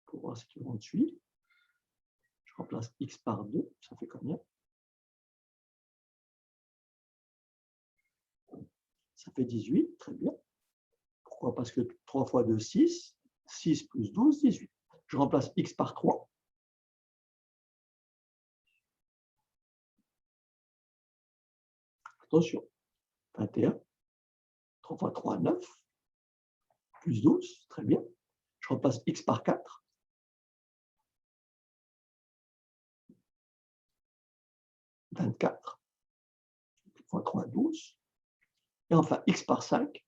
Pour voir si tout le monde suit. Je remplace x par 2. Ça fait combien? Ça fait 18. Très bien. Pourquoi? Parce que 3 fois 2, 6. 6 plus 12, 18. Je remplace x par 3. Attention. 21. 3 fois 3, 9. Plus 12. Très bien. Je remplace x par 4. 24. 3 fois 3, 12. Et enfin, x par 5.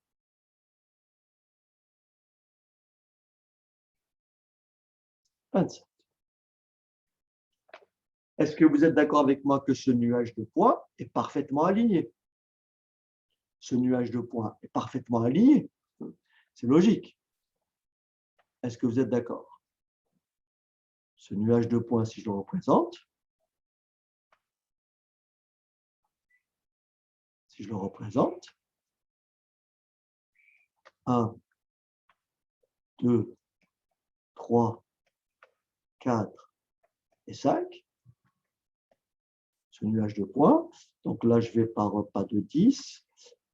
27. Est-ce que vous êtes d'accord avec moi que ce nuage de points est parfaitement aligné? Ce nuage de points est parfaitement aligné. C'est logique. Est-ce que vous êtes d'accord? Ce nuage de points, si je le représente, si je le représente, 1, 2, 3, 4 et 5, ce nuage de points. Donc là, je vais par pas de 10,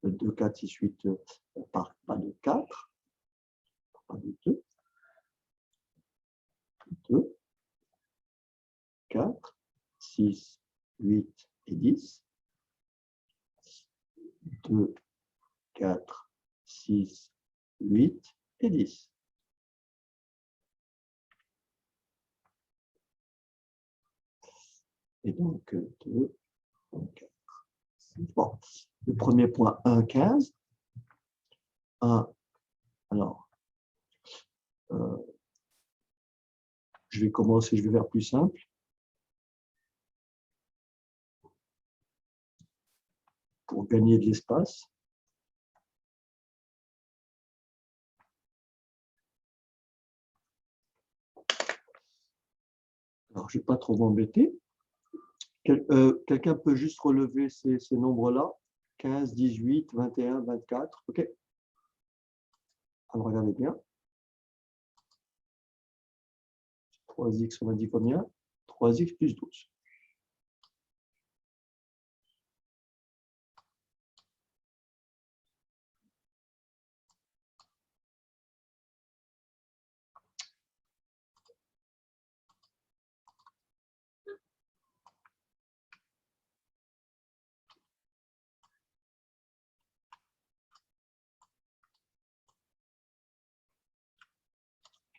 2, 4, 6, 8, par pas de 4, pas de 2, 2, 4, 6, 8 et 10, 2, 4, 6, 8 et 10. Et donc, 2, 4. Bon, le premier point, 1, 15. 1, alors, je vais commencer, je vais faire plus simple. Pour gagner de l'espace. Alors, je ne vais pas trop m'embêter. Quelqu'un peut juste relever ces nombres-là. 15, 18, 21, 24. OK? Alors, regardez bien. 3x, on a dit combien? 3x plus 12.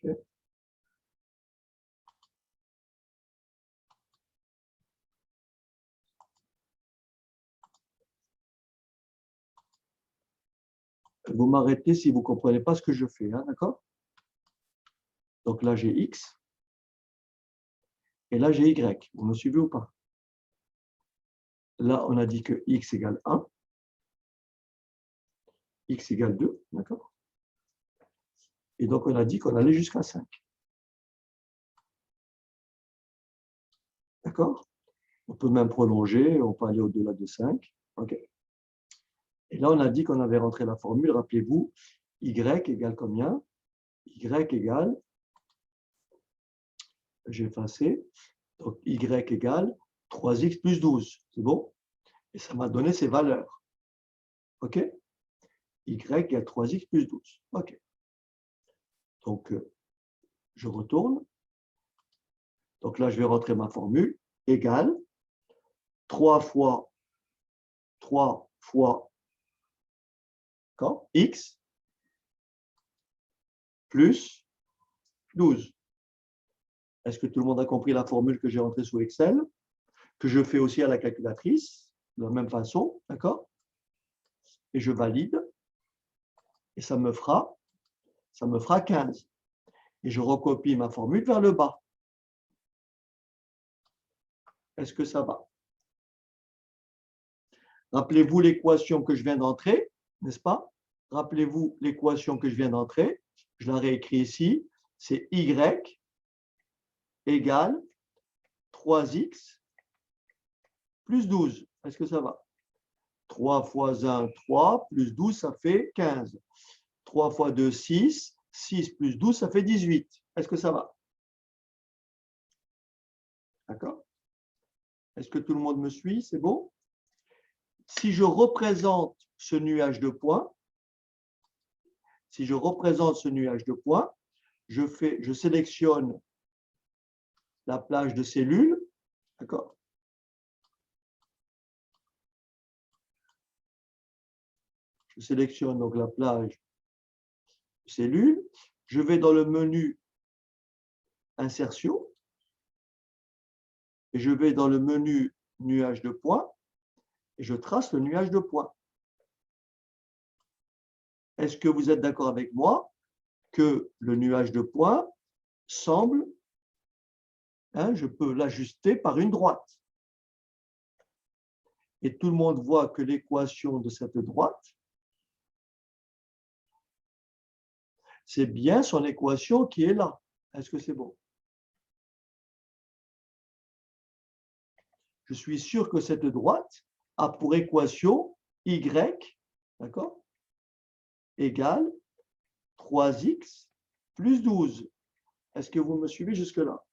Okay. Vous m'arrêtez si vous ne comprenez pas ce que je fais, hein, d'accord? Donc là, j'ai x. Et là, j'ai y. Vous me suivez ou pas? Là, on a dit que x égale 1. X égale 2, d'accord? Et donc, on a dit qu'on allait jusqu'à 5. D'accord? On peut même prolonger, on peut aller au-delà de 5. OK. Et là, on a dit qu'on avait rentré la formule. Rappelez-vous, y égale combien? Y égale, j'ai effacé, donc y égale 3x plus 12. C'est bon? Et ça m'a donné ces valeurs. OK? y égale 3x plus 12. OK. Donc, je retourne. Donc là, je vais rentrer ma formule égale 3 fois x plus 12. Est-ce que tout le monde a compris la formule que j'ai rentrée sous Excel, que je fais aussi à la calculatrice, de la même façon, d'accord? Et je valide, et ça me fera 15. Et je recopie ma formule vers le bas. Est-ce que ça va? Rappelez-vous l'équation que je viens d'entrer, n'est-ce pas? Rappelez-vous l'équation que je viens d'entrer. Je la réécris ici. C'est y égale 3x plus 12. Est-ce que ça va? 3 fois 1, 3, plus 12, ça fait 15. 3 fois 2, 6. 6 plus 12, ça fait 18. Est-ce que ça va? D'accord? Est-ce que tout le monde me suit? C'est bon? Si je représente ce nuage de points, je sélectionne la plage de cellules, d'accord? Je sélectionne donc la plage de cellules. Je vais dans le menu insertion et je vais dans le menu nuage de points et je trace le nuage de points. Est-ce que vous êtes d'accord avec moi que le nuage de points semble, je peux l'ajuster par une droite. Et tout le monde voit que l'équation de cette droite, c'est bien son équation qui est là. Est-ce que c'est bon? Je suis sûr que cette droite a pour équation y, d'accord, égale 3x plus 12. Est-ce que vous me suivez jusque-là?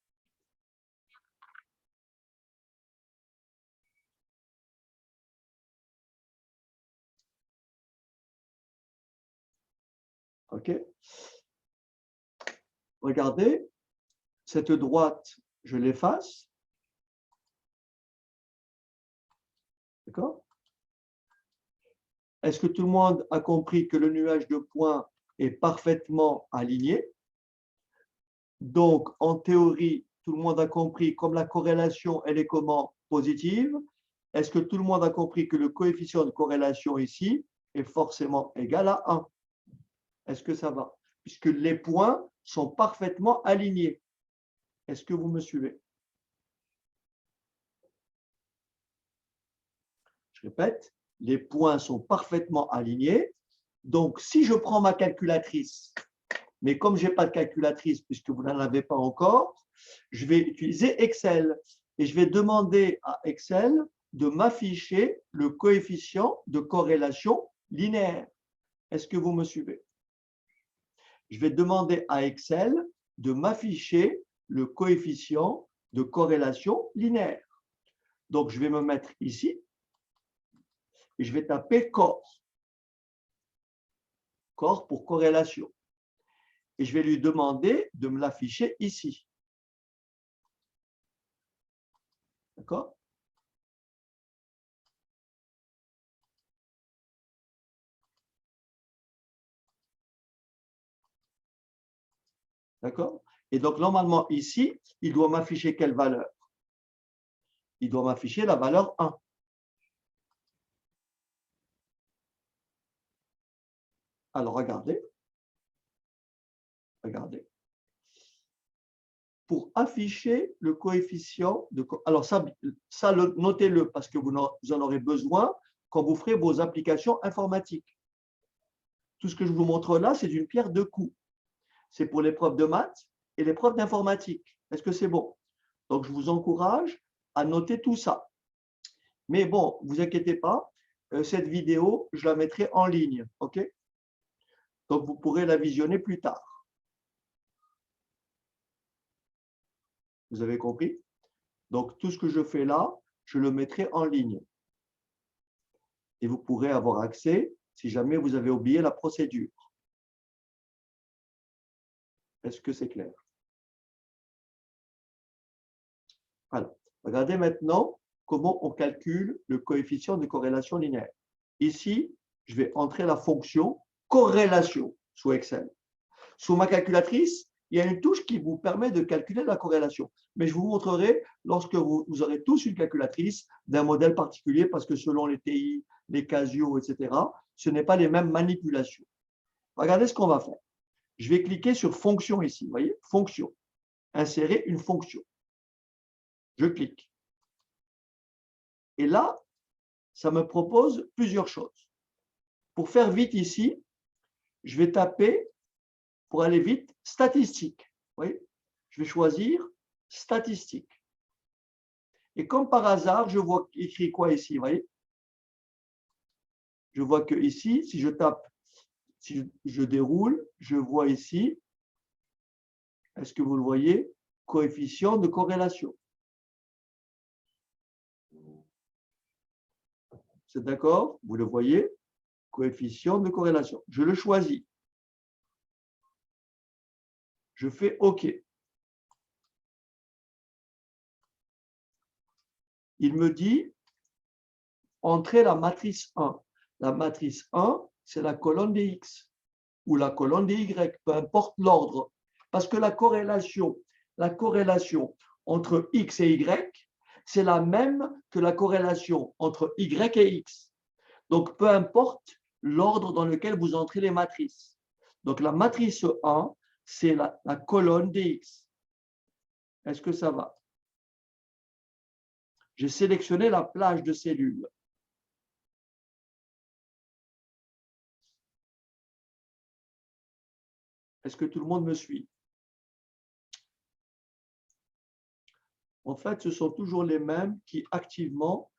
OK. Regardez, cette droite, je l'efface. D'accord? Est-ce que tout le monde a compris que le nuage de points est parfaitement aligné? Donc, en théorie, tout le monde a compris, comme la corrélation, elle est comment? Positive. Est-ce que tout le monde a compris que le coefficient de corrélation ici est forcément égal à 1? Est-ce que ça va? Puisque les points sont parfaitement alignés. Est-ce que vous me suivez? Je répète, les points sont parfaitement alignés. Donc, si je prends ma calculatrice, mais comme je n'ai pas de calculatrice, puisque vous n'en avez pas encore, je vais utiliser Excel. Et je vais demander à Excel de m'afficher le coefficient de corrélation linéaire. Est-ce que vous me suivez? Je vais demander à Excel de m'afficher le coefficient de corrélation linéaire. Donc, je vais me mettre ici et je vais taper corps. Corps pour corrélation. Et je vais lui demander de me l'afficher ici. D'accord? D'accord? Et donc, normalement, ici, il doit m'afficher quelle valeur? Il doit m'afficher la valeur 1. Alors, regardez. Regardez. Pour afficher le coefficient de... Alors, ça notez-le parce que vous en aurez besoin quand vous ferez vos applications informatiques. Tout ce que je vous montre là, c'est d'une pierre deux coups. C'est pour l'épreuve de maths et l'épreuve d'informatique. Est-ce que c'est bon? Donc, je vous encourage à noter tout ça. Mais bon, ne vous inquiétez pas, cette vidéo, je la mettrai en ligne. OK? Donc, vous pourrez la visionner plus tard. Vous avez compris? Donc, tout ce que je fais là, je le mettrai en ligne. Et vous pourrez avoir accès si jamais vous avez oublié la procédure. Est-ce que c'est clair? Alors, regardez maintenant comment on calcule le coefficient de corrélation linéaire. Ici, je vais entrer la fonction corrélation sous Excel. Sous ma calculatrice, il y a une touche qui vous permet de calculer la corrélation. Mais je vous montrerai lorsque vous aurez tous une calculatrice d'un modèle particulier parce que selon les TI, les Casio, etc., ce n'est pas les mêmes manipulations. Regardez ce qu'on va faire. Je vais cliquer sur fonction ici. Vous voyez, fonction. Insérer une fonction. Je clique. Et là, ça me propose plusieurs choses. Pour faire vite ici, je vais taper, pour aller vite, statistique. Vous voyez, je vais choisir statistique. Et comme par hasard, je vois écrit quoi ici, vous voyez? Je vois que ici, si je tape, si je déroule, je vois ici, est-ce que vous le voyez? Coefficient de corrélation. C'est d'accord? Vous le voyez? Coefficient de corrélation. Je le choisis. Je fais OK. Il me dit entrer la matrice 1. La matrice 1, c'est la colonne des X ou la colonne des Y, peu importe l'ordre. Parce que la corrélation entre X et Y, c'est la même que la corrélation entre Y et X. Donc, peu importe l'ordre dans lequel vous entrez les matrices. Donc, la matrice 1, c'est la colonne des X. Est-ce que ça va? J'ai sélectionné la plage de cellules. Est-ce que tout le monde me suit? En fait, ce sont toujours les mêmes qui activement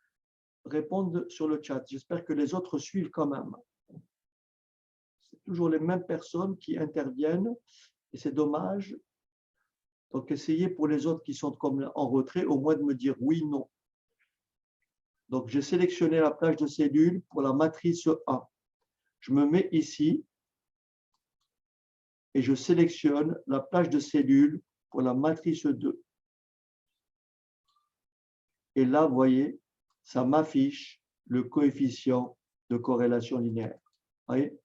répondent sur le chat. J'espère que les autres suivent quand même. C'est toujours les mêmes personnes qui interviennent et c'est dommage. Donc, essayez pour les autres qui sont comme en retrait, au moins de me dire oui, non. Donc, j'ai sélectionné la plage de cellules pour la matrice 1. Je me mets ici et je sélectionne la plage de cellules pour la matrice 2. Et là, vous voyez, ça m'affiche le coefficient de corrélation linéaire. Voyez?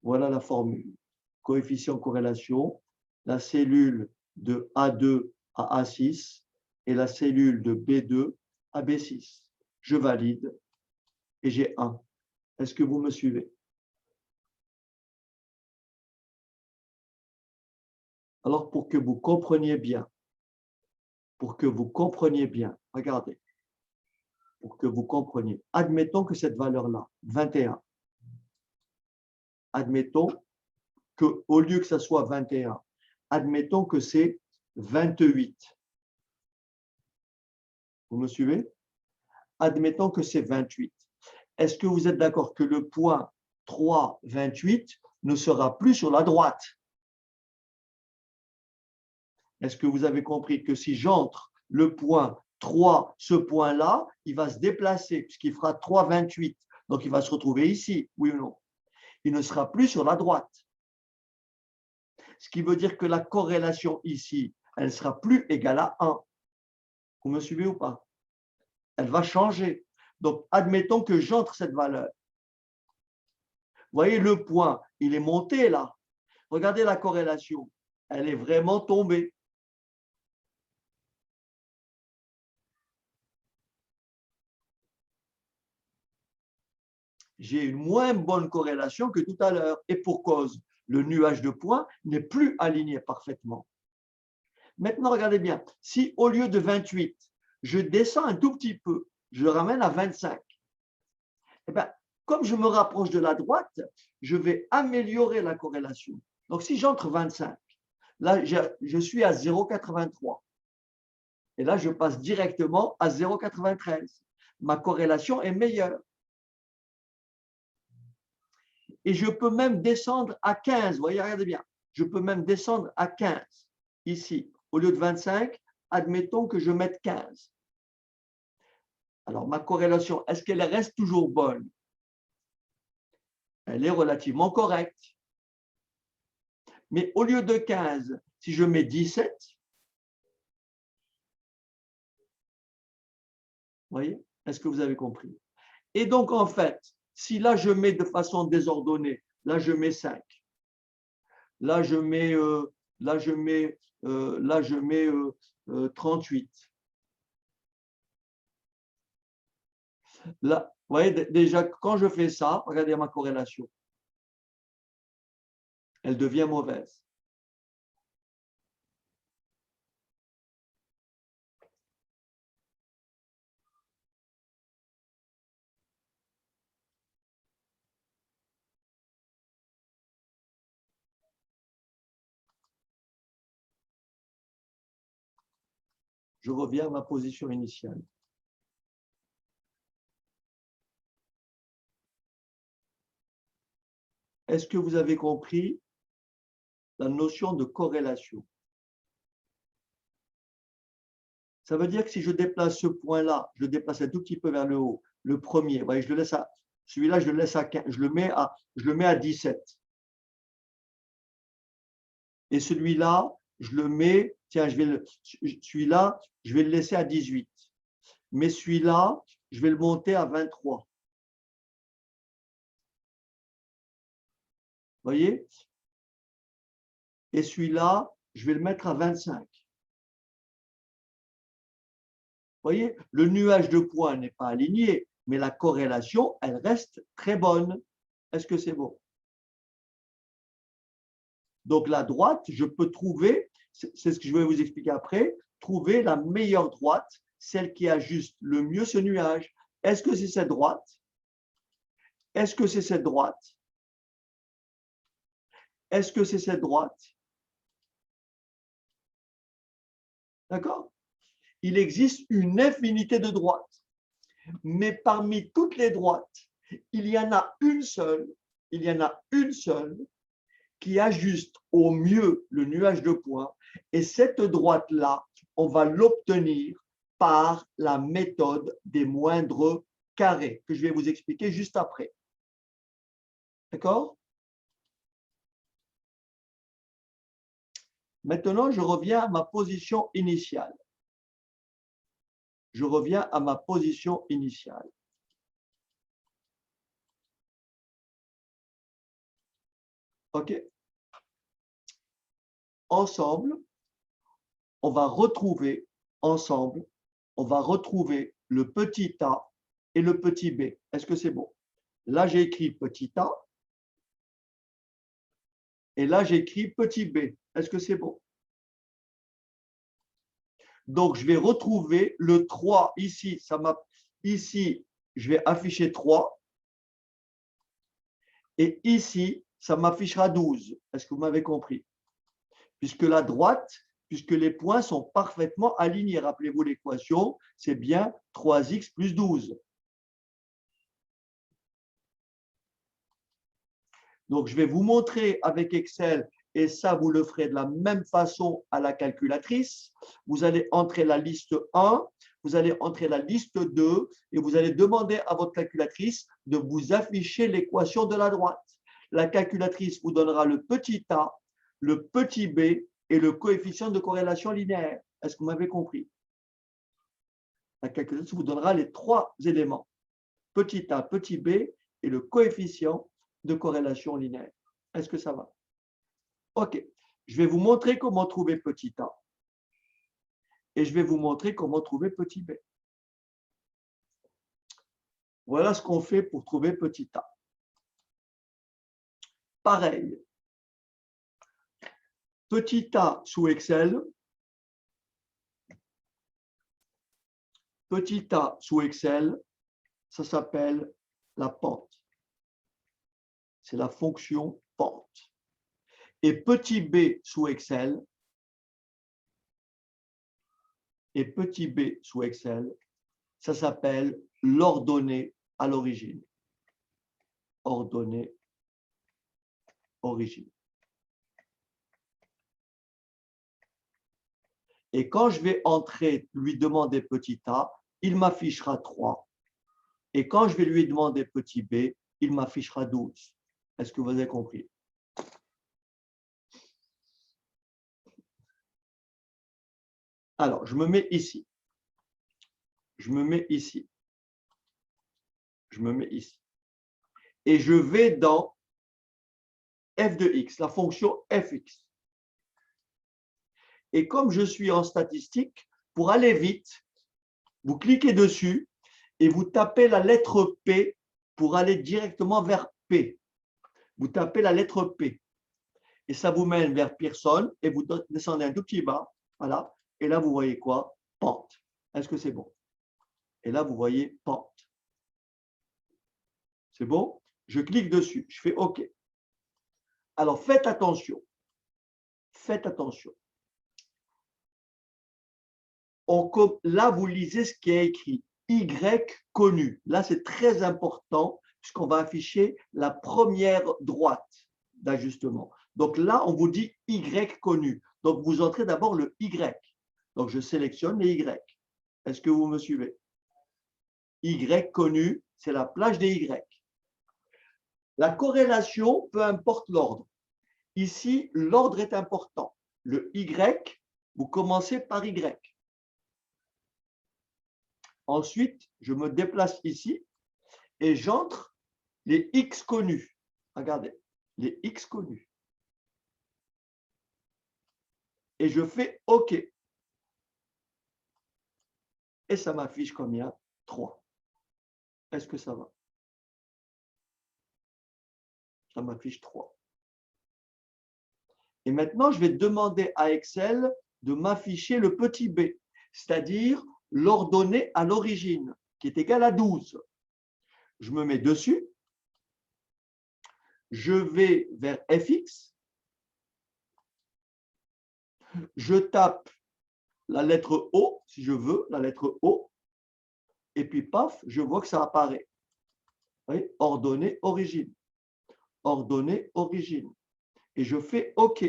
Voilà la formule. Coefficient corrélation, la cellule de A2 à A6 et la cellule de B2 à B6. Je valide et j'ai 1. Est-ce que vous me suivez? Alors, pour que vous compreniez bien, regardez, pour que vous compreniez, admettons que cette valeur-là, 21, admettons qu'au lieu que ça soit 21, admettons que c'est 28. Vous me suivez? Admettons que c'est 28. Est-ce que vous êtes d'accord que le point 3, 28 ne sera plus sur la droite? Est-ce que vous avez compris que si j'entre le point 3, ce point-là, il va se déplacer puisqu'il fera 3, 28. Donc, il va se retrouver ici, oui ou non? Il ne sera plus sur la droite. Ce qui veut dire que la corrélation ici, elle ne sera plus égale à 1. Vous me suivez ou pas? Elle va changer. Donc, admettons que j'entre cette valeur. Vous voyez, le point, il est monté là. Regardez la corrélation. Elle est vraiment tombée. J'ai une moins bonne corrélation que tout à l'heure. Et pour cause, le nuage de points n'est plus aligné parfaitement. Maintenant, regardez bien. Si au lieu de 28, je descends un tout petit peu, je le ramène à 25, eh bien, comme je me rapproche de la droite, je vais améliorer la corrélation. Donc, si j'entre 25, là, je suis à 0,83. Et là, je passe directement à 0,93. Ma corrélation est meilleure. Et je peux même descendre à 15. Vous voyez, regardez bien. Je peux même descendre à 15. Ici, au lieu de 25, admettons que je mette 15. Alors, ma corrélation, est-ce qu'elle reste toujours bonne? Elle est relativement correcte. Mais au lieu de 15, si je mets 17, vous voyez, est-ce que vous avez compris? Et donc, en fait, si là, je mets de façon désordonnée, là, je mets 5, là, je mets, 38. Là, vous voyez, déjà, quand je fais ça, regardez ma corrélation. Elle devient mauvaise. Je reviens à ma position initiale. Est-ce que vous avez compris la notion de corrélation? Ça veut dire que si je déplace ce point-là, je le déplace un tout petit peu vers le haut, le premier, vous voyez, je le laisse à, celui-là, je le laisse à 15, je le mets à 17. Et celui-là, je le mets, tiens, celui-là, je vais le laisser à 18. Mais celui-là, je vais le monter à 23. Vous voyez? Et celui-là, je vais le mettre à 25. Vous voyez, le nuage de points n'est pas aligné, mais la corrélation, elle reste très bonne. Est-ce que c'est bon? Donc, la droite, je peux trouver, c'est ce que je vais vous expliquer après, trouver la meilleure droite, celle qui ajuste le mieux ce nuage. Est-ce que c'est cette droite? Est-ce que c'est cette droite? Est-ce que c'est cette droite? D'accord? Il existe une infinité de droites. Mais parmi toutes les droites, il y en a une seule qui ajuste au mieux le nuage de points. Et cette droite-là, on va l'obtenir par la méthode des moindres carrés, que je vais vous expliquer juste après. D'accord? Maintenant, je reviens à ma position initiale. Je reviens à ma position initiale. OK? Ensemble, on va retrouver le petit a et le petit b. Est-ce que c'est bon? Là, j'ai écrit petit a et là, j'écris petit b. Est-ce que c'est bon? Donc, je vais retrouver le 3 ici. Ici, je vais afficher 3 et ici, ça m'affichera 12. Est-ce que vous m'avez compris? Puisque la droite, puisque les points sont parfaitement alignés. Rappelez-vous l'équation, c'est bien 3x plus 12. Donc, je vais vous montrer avec Excel, et ça, vous le ferez de la même façon à la calculatrice. Vous allez entrer la liste 1, vous allez entrer la liste 2, et vous allez demander à votre calculatrice de vous afficher l'équation de la droite. La calculatrice vous donnera le petit a, le petit b et le coefficient de corrélation linéaire. Est-ce que vous m'avez compris? La calculatrice vous donnera les 3 éléments, petit a, petit b et le coefficient de corrélation linéaire. Est-ce que ça va? OK. Je vais vous montrer comment trouver petit a et je vais vous montrer comment trouver petit b. Voilà ce qu'on fait pour trouver petit a. Pareil. Petit a sous Excel. Petit a sous Excel, ça s'appelle la pente. C'est la fonction pente. Et petit b sous Excel, ça s'appelle l'ordonnée à l'origine. Ordonnée origine. Et quand je vais entrer, lui demander petit a, il m'affichera 3. Et quand je vais lui demander petit b, il m'affichera 12. Est-ce que vous avez compris? Alors, je me mets ici. Je me mets ici. Je me mets ici. Et je vais dans f de x, la fonction fx. Et comme je suis en statistique, pour aller vite, vous cliquez dessus et vous tapez la lettre P pour aller directement vers P. Vous tapez la lettre P. Et ça vous mène vers Pearson et vous descendez un tout petit bas. Voilà. Et là, vous voyez quoi? Pente. Est-ce que c'est bon? Et là, vous voyez pente. C'est bon? Je clique dessus. Je fais OK. Alors, faites attention. Faites attention. Là, vous lisez ce qui est écrit. Y connu. Là, c'est très important puisqu'on va afficher la première droite d'ajustement. Donc là, on vous dit Y connu. Donc, vous entrez d'abord le Y. Donc, je sélectionne les Y. Est-ce que vous me suivez? Y connu, c'est la plage des Y. La corrélation, peu importe l'ordre. Ici, l'ordre est important. Le Y, vous commencez par Y. Ensuite, je me déplace ici et j'entre les X connus. Regardez, les X connus. Et je fais OK. Et ça m'affiche combien? 3. Est-ce que ça va? Ça m'affiche 3. Et maintenant, je vais demander à Excel de m'afficher le petit b, c'est-à-dire l'ordonnée à l'origine, qui est égale à 12. Je me mets dessus. Je vais vers fx. Je tape la lettre O, si je veux, la lettre O. Et puis, paf, je vois que ça apparaît. Vous voyez, ordonnée origine. Ordonnée origine. Et je fais OK.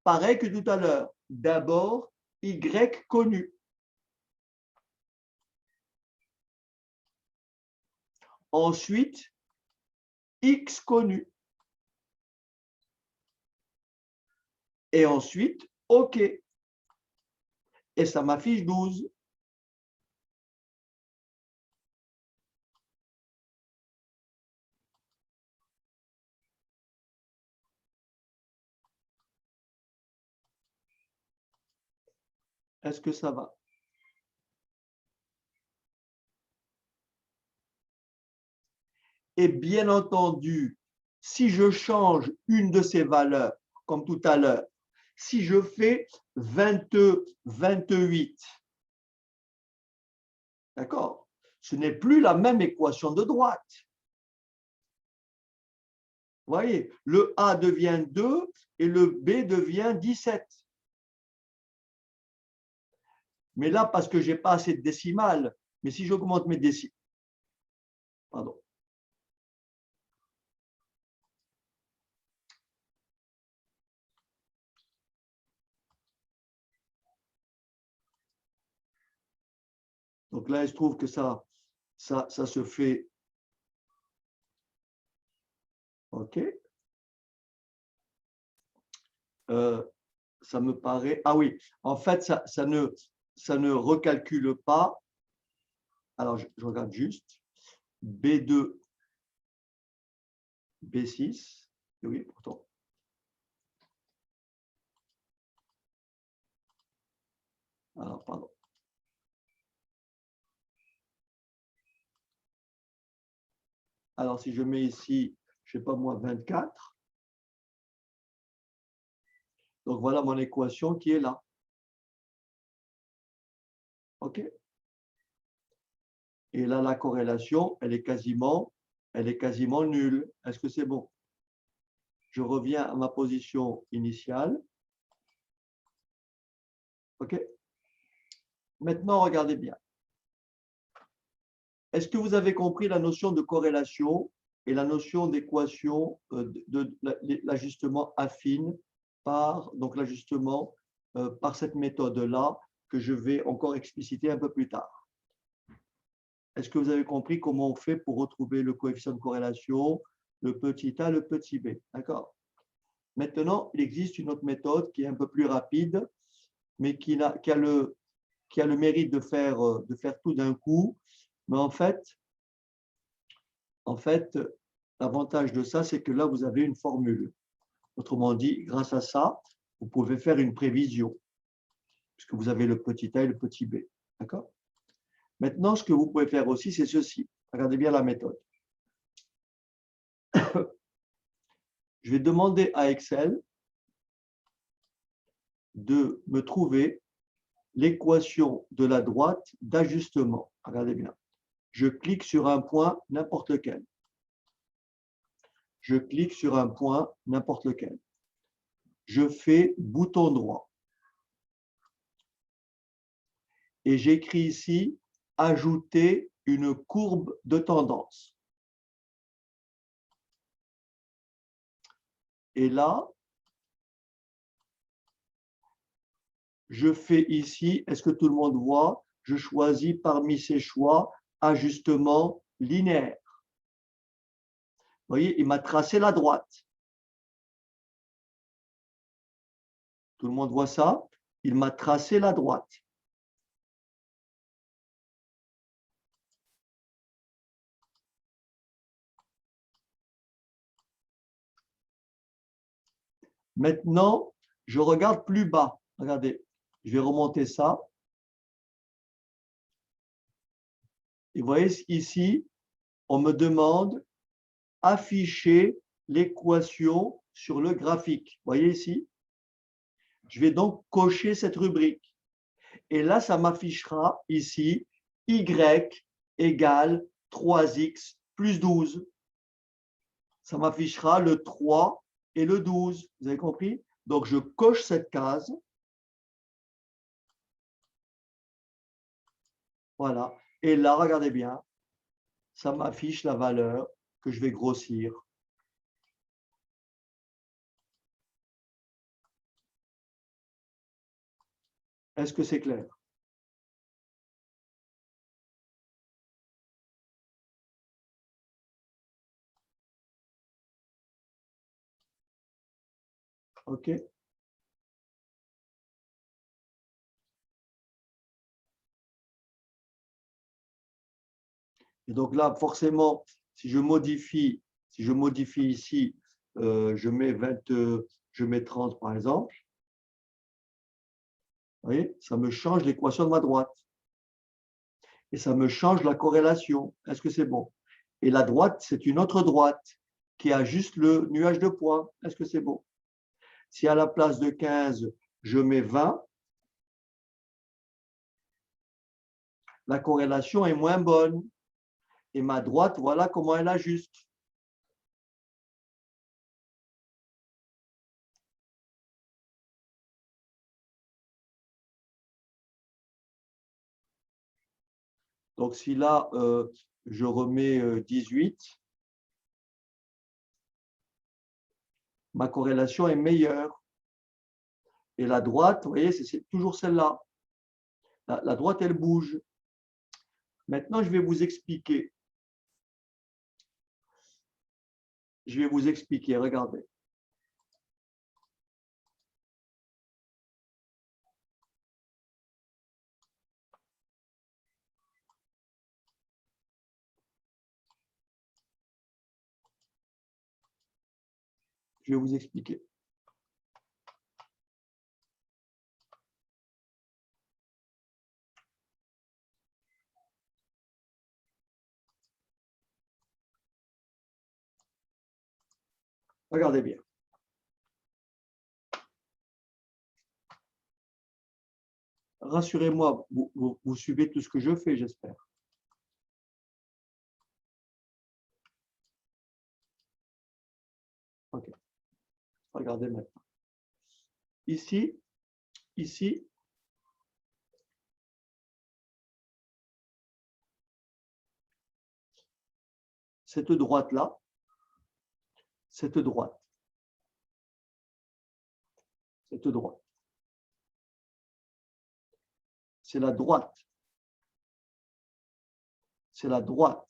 Pareil que tout à l'heure. D'abord, Y connu. Ensuite, X connu. Et ensuite, OK. Et ça m'affiche 12. Est-ce que ça va? Et bien entendu, si je change une de ces valeurs, comme tout à l'heure, si je fais 28, d'accord, ce n'est plus la même équation de droite. Vous voyez, le A devient 2 et le B devient 17. Mais là, parce que je n'ai pas assez de décimales, mais si j'augmente mes décimales, pardon. Donc là, il se trouve que ça se fait. OK. Ça me paraît. Ah oui, en fait, ça ne recalcule pas. Alors, je regarde juste. B2, B6. Oui, pourtant. Alors, pardon. Alors, si je mets ici, je ne sais pas moi, 24. Donc, voilà mon équation qui est là. OK. Et là, la corrélation, elle est quasiment nulle. Est-ce que c'est bon? Je reviens à ma position initiale. OK. Maintenant, regardez bien. Est-ce que vous avez compris la notion de corrélation et la notion d'équation de l'ajustement affine par l'ajustement par cette méthode-là que je vais encore expliciter un peu plus tard? Est-ce que vous avez compris comment on fait pour retrouver le coefficient de corrélation, le petit a, le petit b. D'accord? Maintenant, il existe une autre méthode qui est un peu plus rapide, mais qui a le mérite de faire tout d'un coup. Mais en fait, l'avantage de ça, c'est que là, vous avez une formule. Autrement dit, grâce à ça, vous pouvez faire une prévision, puisque vous avez le petit a et le petit b. D'accord? Maintenant, ce que vous pouvez faire aussi, c'est ceci. Regardez bien la méthode. Je vais demander à Excel de me trouver l'équation de la droite d'ajustement. Regardez bien. Je clique sur un point, n'importe lequel. Je clique sur un point, n'importe lequel. Je fais bouton droit. Et j'écris ici « Ajouter une courbe de tendance ». Et là, je fais ici, est-ce que tout le monde voit? Je choisis parmi ces choix ajustement linéaire. Vous voyez, il m'a tracé la droite. Tout le monde voit ça? Il m'a tracé la droite. Maintenant, je regarde plus bas. Regardez, je vais remonter ça. Et vous voyez ici, on me demande afficher l'équation sur le graphique. Vous voyez ici? Je vais donc cocher cette rubrique. Et là, ça m'affichera ici y égale 3x plus 12. Ça m'affichera le 3 et le 12. Vous avez compris? Donc, je coche cette case. Voilà. Et là, regardez bien, ça m'affiche la valeur que je vais grossir. Est-ce que c'est clair? OK? Et donc là, forcément, si je modifie ici, je mets 30 par exemple, vous voyez, ça me change l'équation de ma droite. Et ça me change la corrélation. Est-ce que c'est bon? Et la droite, c'est une autre droite qui a juste le nuage de points. Est-ce que c'est bon? Si à la place de 15, je mets 20, la corrélation est moins bonne. Et ma droite, voilà comment elle ajuste. Donc, si là, je remets 18, ma corrélation est meilleure. Et la droite, vous voyez, c'est toujours celle-là. La droite, elle bouge. Maintenant, je vais vous expliquer. Je vais vous expliquer, regardez. Je vais vous expliquer. Regardez bien. Rassurez-moi, vous suivez tout ce que je fais, j'espère. OK. Regardez maintenant. Ici, cette droite-là, cette droite, c'est la droite. C'est la droite.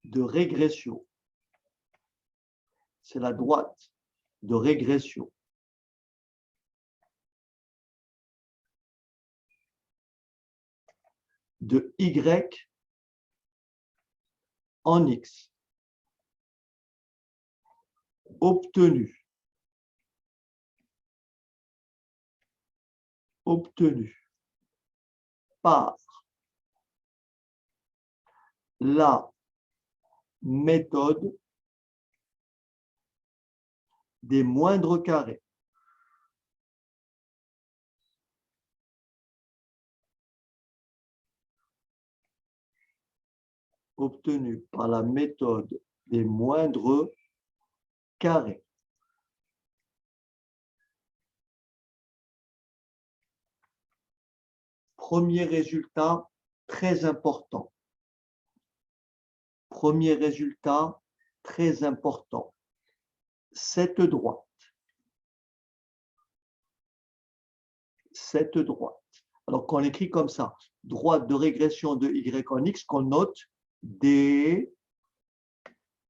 de régression. C'est la droite de régression. De Y en X. Obtenu par la méthode des moindres carrés. Obtenu par la méthode des moindres carrés. Premier résultat très important. Premier résultat très important. Cette droite. Cette droite. Alors, quand on écrit comme ça, droite de régression de Y en X, qu'on note D,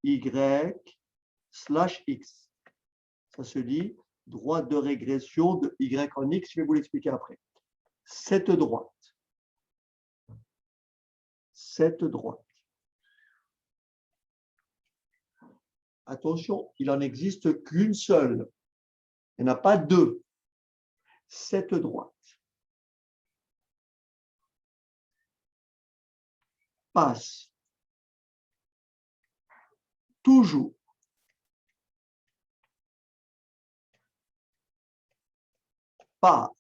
Y, slash X. Ça se dit droite de régression de Y en X. Je vais vous l'expliquer après. Cette droite. Cette droite. Attention, il n'en existe qu'une seule. Il n'y en a pas deux. Cette droite passe toujours par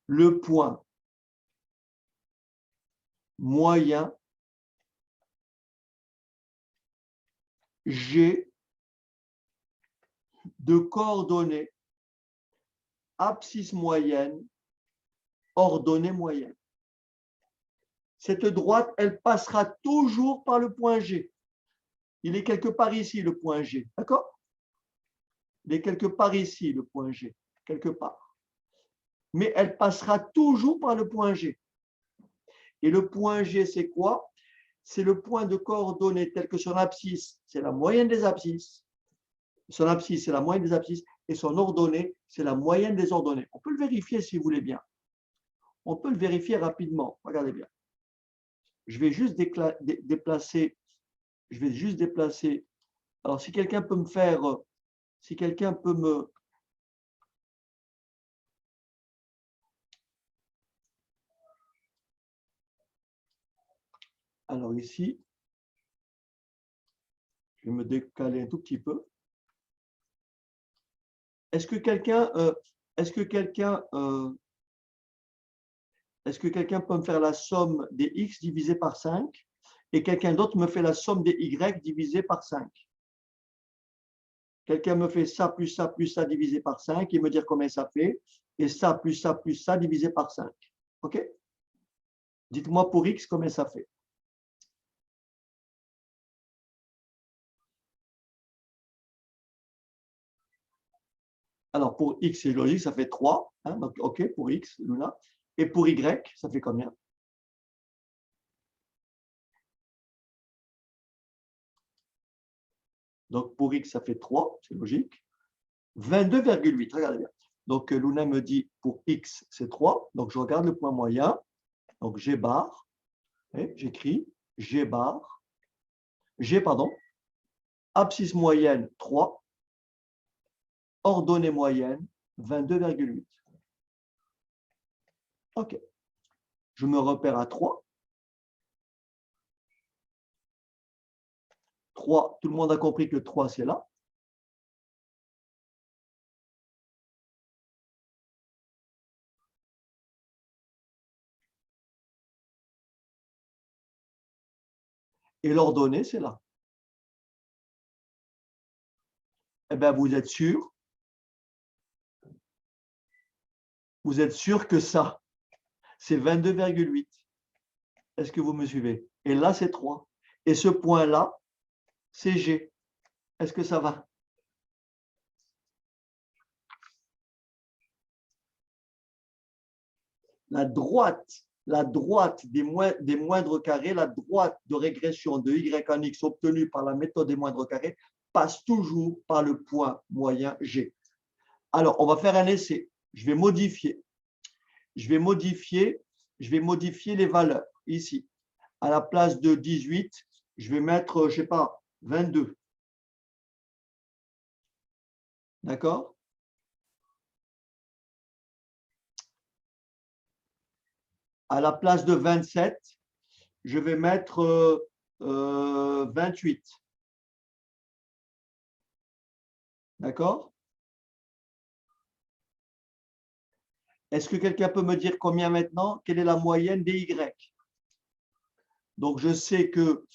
le point moyen G de coordonnées abscisse moyenne, ordonnée moyenne. Cette droite, elle passera toujours par le point G. Il est quelque part ici, le point G. D'accord? Il est quelque part ici, le point G. Quelque part. Mais elle passera toujours par le point G. Et le point G, c'est quoi? C'est le point de coordonnées tel que son abscisse, c'est la moyenne des abscisses. Son abscisse, c'est la moyenne des abscisses. Et son ordonnée, c'est la moyenne des ordonnées. On peut le vérifier si vous voulez bien. On peut le vérifier rapidement. Regardez bien. Je vais juste déplacer. Je vais juste déplacer. Alors, si quelqu'un peut me faire. Si quelqu'un peut me. Alors, ici. Je vais me décaler un tout petit peu. Est-ce que quelqu'un peut me faire la somme des x divisé par 5 et quelqu'un d'autre me fait la somme des y divisé par 5? Quelqu'un me fait ça plus ça plus ça divisé par 5 et me dire combien ça fait, et ça plus ça plus ça divisé par 5. OK? Dites-moi pour x combien ça fait. Alors, pour x, c'est logique, ça fait 3. Hein, donc, OK, pour x, Luna. Et pour y, ça fait combien? Donc, pour x, ça fait 3, c'est logique. 22,8, regardez bien. Donc, Luna me dit pour x, c'est 3. Donc, je regarde le point moyen. Donc, G bar. J'écris G bar. G, pardon. Abscisse moyenne, 3. Ordonnée moyenne, 22,8. OK. Je me repère à 3. 3, tout le monde a compris que 3, c'est là. Et l'ordonnée, c'est là. Eh bien, vous êtes sûr? Vous êtes sûr que ça, c'est 22,8. Est-ce que vous me suivez? Et là, c'est 3. Et ce point-là, c'est G. Est-ce que ça va? La droite la droite des moindres carrés, la droite de régression de y en x obtenue par la méthode des moindres carrés passe toujours par le point moyen G. Alors, on va faire un essai. Je vais modifier les valeurs ici. À la place de 18, je vais mettre, je ne sais pas, 22. D'accord? À la place de 27, je vais mettre 28. D'accord? Est-ce que quelqu'un peut me dire combien maintenant? Quelle est la moyenne des Y? Donc, je sais que,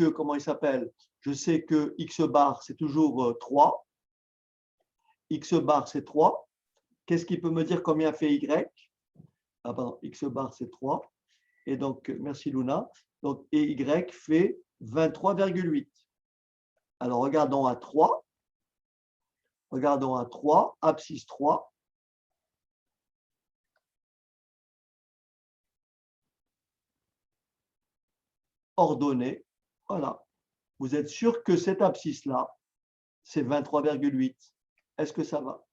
comment il s'appelle? Je sais que X bar, c'est toujours 3. X bar, c'est 3. Qu'est-ce qui peut me dire combien fait Y? Ah, pardon, X bar, c'est 3. Et donc, merci Luna. Donc, et Y fait 23,8. Alors, regardons à 3. Regardons à 3, abscisse 3. Ordonnée. Voilà. Vous êtes sûr que cette abscisse-là, c'est 23,8. Est-ce que ça va?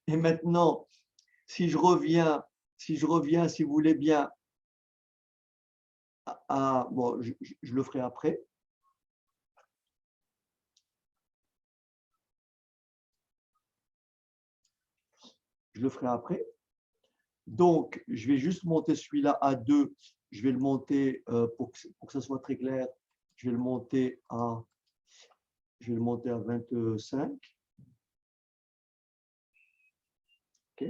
Et maintenant, si je reviens, si vous voulez bien, bon, je le ferai après. Je le ferai après. Donc, je vais juste monter celui-là à 2. Je vais le monter pour que ça soit très clair. Je vais le monter à 25. OK.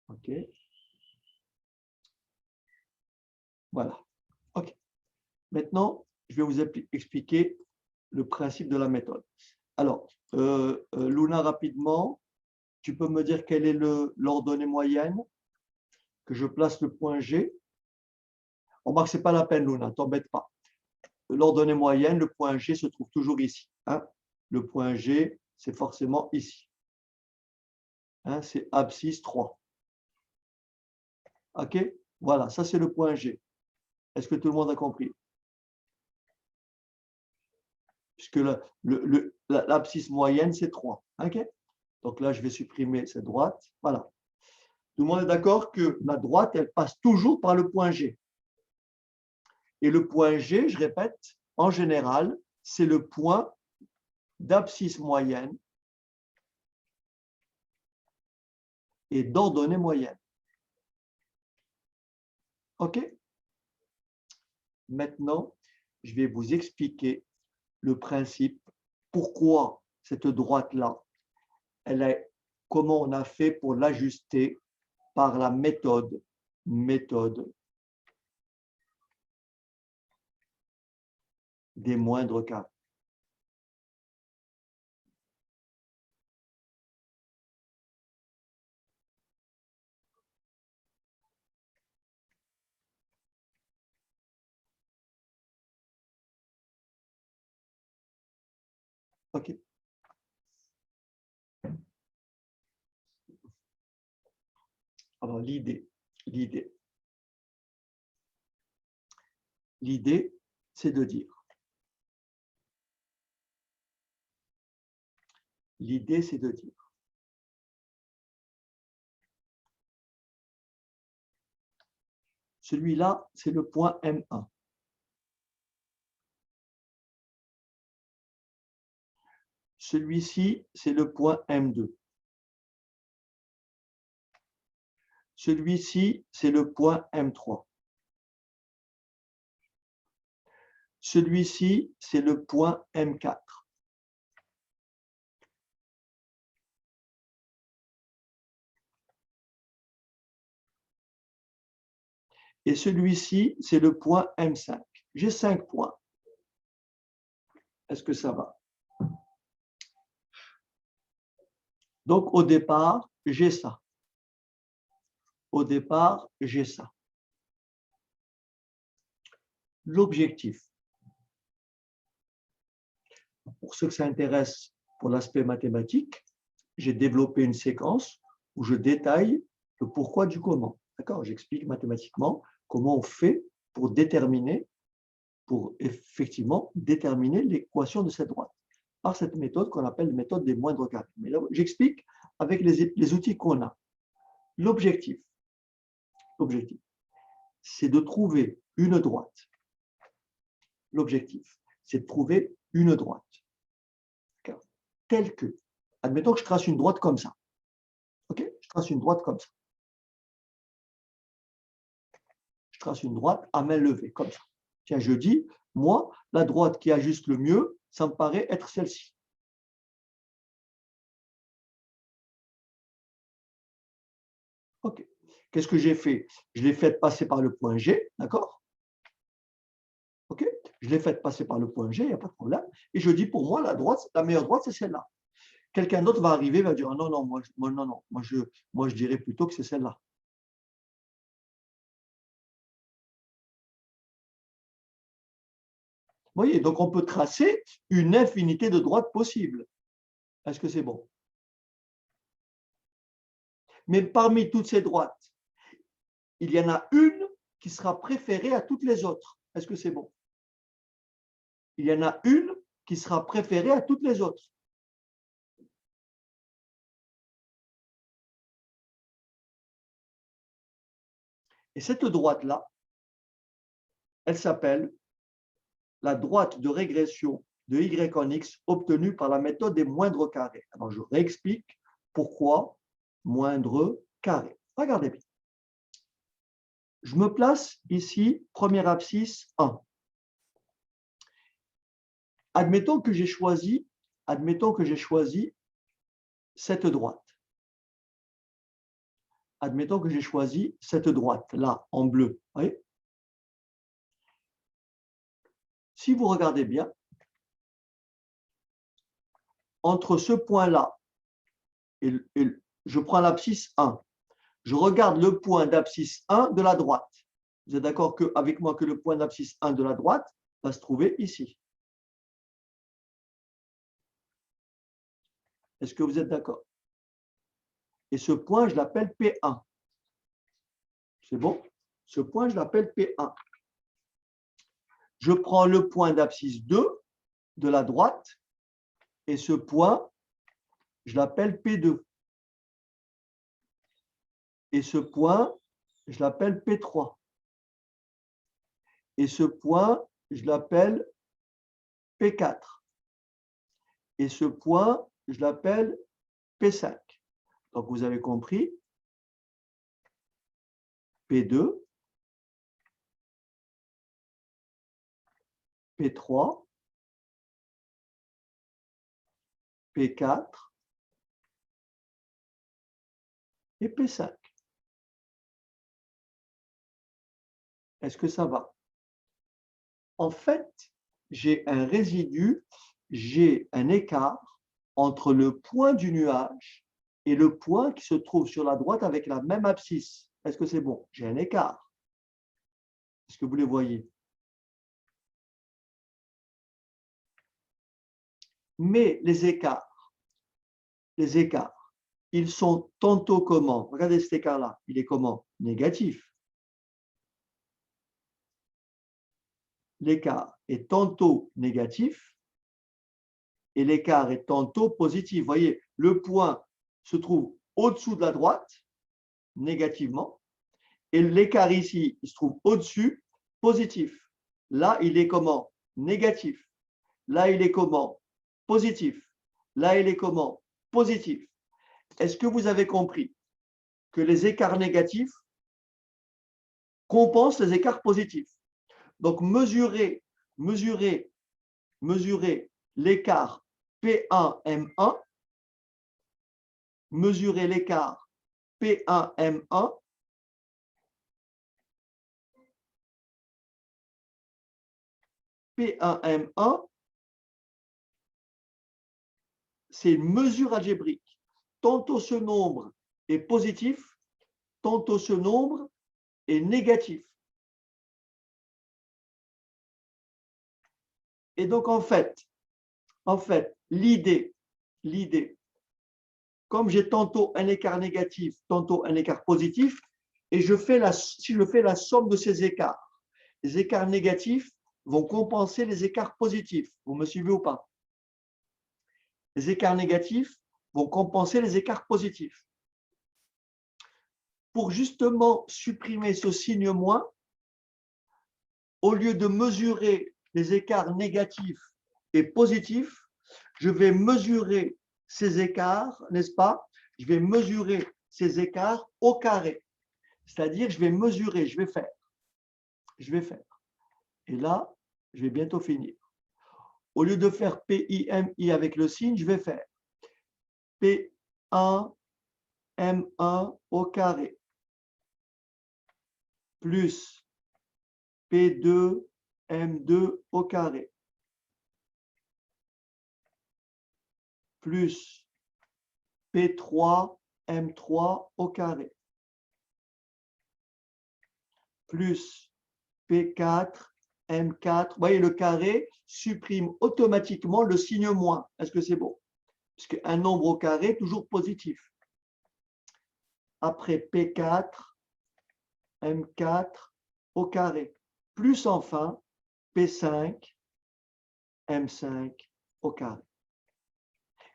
OK. Voilà. OK. Maintenant, je vais vous expliquer le principe de la méthode. Alors, Luna, rapidement, tu peux me dire quelle est l'ordonnée moyenne que je place le point G? On remarque que ce n'est pas la peine, Luna, t'embête pas. L'ordonnée moyenne, le point G se trouve toujours ici. Hein? Le point G, c'est forcément ici. Hein? C'est abscisse 3. OK? Voilà, ça c'est le point G. Est-ce que tout le monde a compris? Puisque l'abscisse moyenne, c'est 3. OK? Donc là, je vais supprimer cette droite. Voilà. Tout le monde est d'accord que la droite, elle passe toujours par le point G. Et le point G, je répète, en général, c'est le point d'abscisse moyenne et d'ordonnée moyenne. OK? Maintenant, je vais vous expliquer le principe, pourquoi cette droite-là, comment on a fait pour l'ajuster par la méthode des moindres carrés. OK. Alors, l'idée, c'est de dire, celui-là, c'est le point M1. Celui-ci, c'est le point M2. Celui-ci, c'est le point M3. Celui-ci, c'est le point M4. Et celui-ci, c'est le point M5. J'ai 5 points. Est-ce que ça va? Donc, au départ, j'ai ça. Au départ, j'ai ça. l'objectif. Pour ceux que ça intéresse pour l'aspect mathématique, j'ai développé une séquence où je détaille le pourquoi du comment. D'accord? J'explique mathématiquement comment on fait pour déterminer, pour effectivement déterminer l'équation de cette droite par cette méthode qu'on appelle la méthode des moindres carrés. Mais là, j'explique avec les outils qu'on a. L'objectif, c'est de trouver une droite. L'objectif, c'est de trouver une droite. Telle que, admettons que je trace une droite comme ça. OK? Je trace une droite comme ça. Je trace une droite à main levée, comme ça. Tiens, je dis, moi, la droite qui ajuste le mieux, ça me paraît être celle-ci. OK. Qu'est-ce que j'ai fait? Je l'ai fait passer par le point G, d'accord? OK? Je l'ai fait passer par le point G, il n'y a pas de problème. Et je dis, pour moi, la meilleure droite, c'est celle-là. Quelqu'un d'autre va arriver et va dire, non, non, moi, je dirais plutôt que c'est celle-là. Vous voyez, donc on peut tracer une infinité de droites possibles. Est-ce que c'est bon? Mais parmi toutes ces droites, il y en a une qui sera préférée à toutes les autres. Est-ce que c'est bon? Il y en a une qui sera préférée à toutes les autres. Et cette droite-là, elle s'appelle la droite de régression de y en x obtenue par la méthode des moindres carrés. Alors, je réexplique pourquoi moindre carré. Regardez bien. Je me place ici, première abscisse 1. Admettons que j'ai choisi cette droite. Admettons que j'ai choisi cette droite, là, en bleu. Vous voyez? Si vous regardez bien, entre ce point-là et je prends l'abscisse 1, je regarde le point d'abscisse 1 de la droite. Vous êtes d'accord avec moi que le point d'abscisse 1 de la droite va se trouver ici? Est-ce que vous êtes d'accord? Et ce point, je l'appelle P1. C'est bon? Ce point, je l'appelle P1. Je prends le point d'abscisse 2 de la droite et ce point, je l'appelle P2. Et ce point, je l'appelle P3. Et ce point, je l'appelle P4. Et ce point, je l'appelle P5. Donc, vous avez compris, P2, P3, P4 et P5. Est-ce que ça va? En fait, j'ai un résidu, j'ai un écart entre le point du nuage et le point qui se trouve sur la droite avec la même abscisse. Est-ce que c'est bon? J'ai un écart. Est-ce que vous les voyez? Mais les écarts, ils sont tantôt comment? Regardez cet écart-là, il est comment? Négatif. L'écart est tantôt négatif et l'écart est tantôt positif. Vous voyez, le point se trouve au-dessous de la droite, négativement, et l'écart ici, il se trouve au-dessus, positif. Là, il est comment? Négatif. Là, il est comment? Positif. Là, il est comment? Positif. Est-ce que vous avez compris que les écarts négatifs compensent les écarts positifs? Donc, mesurer l'écart P1M1, mesurer l'écart P1M1, P1M1, c'est une mesure algébrique. Tantôt ce nombre est positif, tantôt ce nombre est négatif. Et donc, en fait, l'idée, comme j'ai tantôt un écart négatif, tantôt un écart positif, et si je fais la somme de ces écarts, les écarts négatifs vont compenser les écarts positifs. Vous me suivez ou pas? Les écarts négatifs vont compenser les écarts positifs. Pour justement supprimer ce signe moins, au lieu de mesurer les écarts négatifs et positifs, je vais mesurer ces écarts, n'est-ce pas? Je vais mesurer ces écarts au carré. C'est-à-dire, je vais mesurer, je vais faire. Et là, je vais bientôt finir. Au lieu de faire PIMI avec le signe, je vais faire P1, M1 au carré plus P2, M2 au carré plus P3, M3 au carré plus P4, M4. Vous voyez, le carré supprime automatiquement le signe moins. Est-ce que c'est bon? Puisque un nombre au carré est toujours positif. Après P4, M4 au carré. Plus enfin P5, M5 au carré.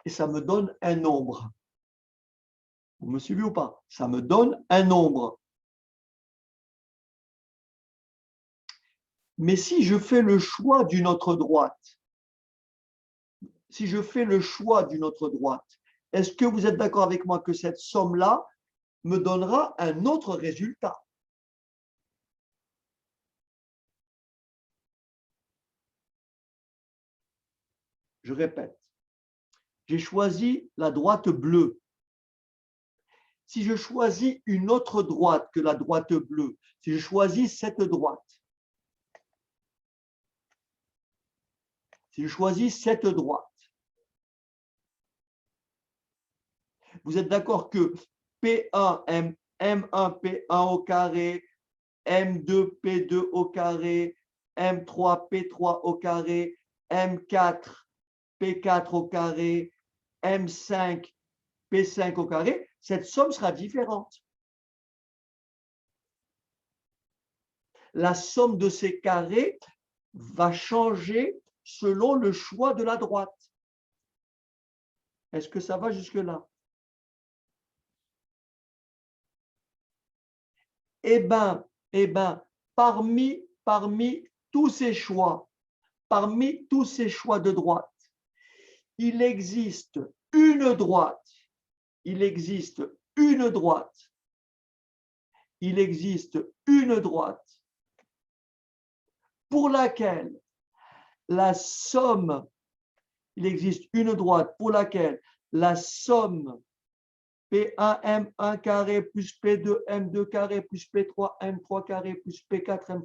Et ça me donne un nombre. Vous me suivez ou pas? Ça me donne un nombre. Mais si je fais le choix d'une autre droite, est-ce que vous êtes d'accord avec moi que cette somme-là me donnera un autre résultat? Je répète, j'ai choisi la droite bleue. Si je choisis une autre droite que la droite bleue, si je choisis cette droite, vous êtes d'accord que P1, M1, P1 au carré, M2, P2 au carré, M3, P3 au carré, M4, P4 au carré, M5, P5 au carré, cette somme sera différente. La somme de ces carrés va changer selon le choix de la droite. Est-ce que ça va jusque-là? Eh bien, parmi tous ces choix, de droite, il existe une droite, pour laquelle la somme, la somme P1, M1 carré plus P2, M2 carré plus P3, M3 carré plus P4,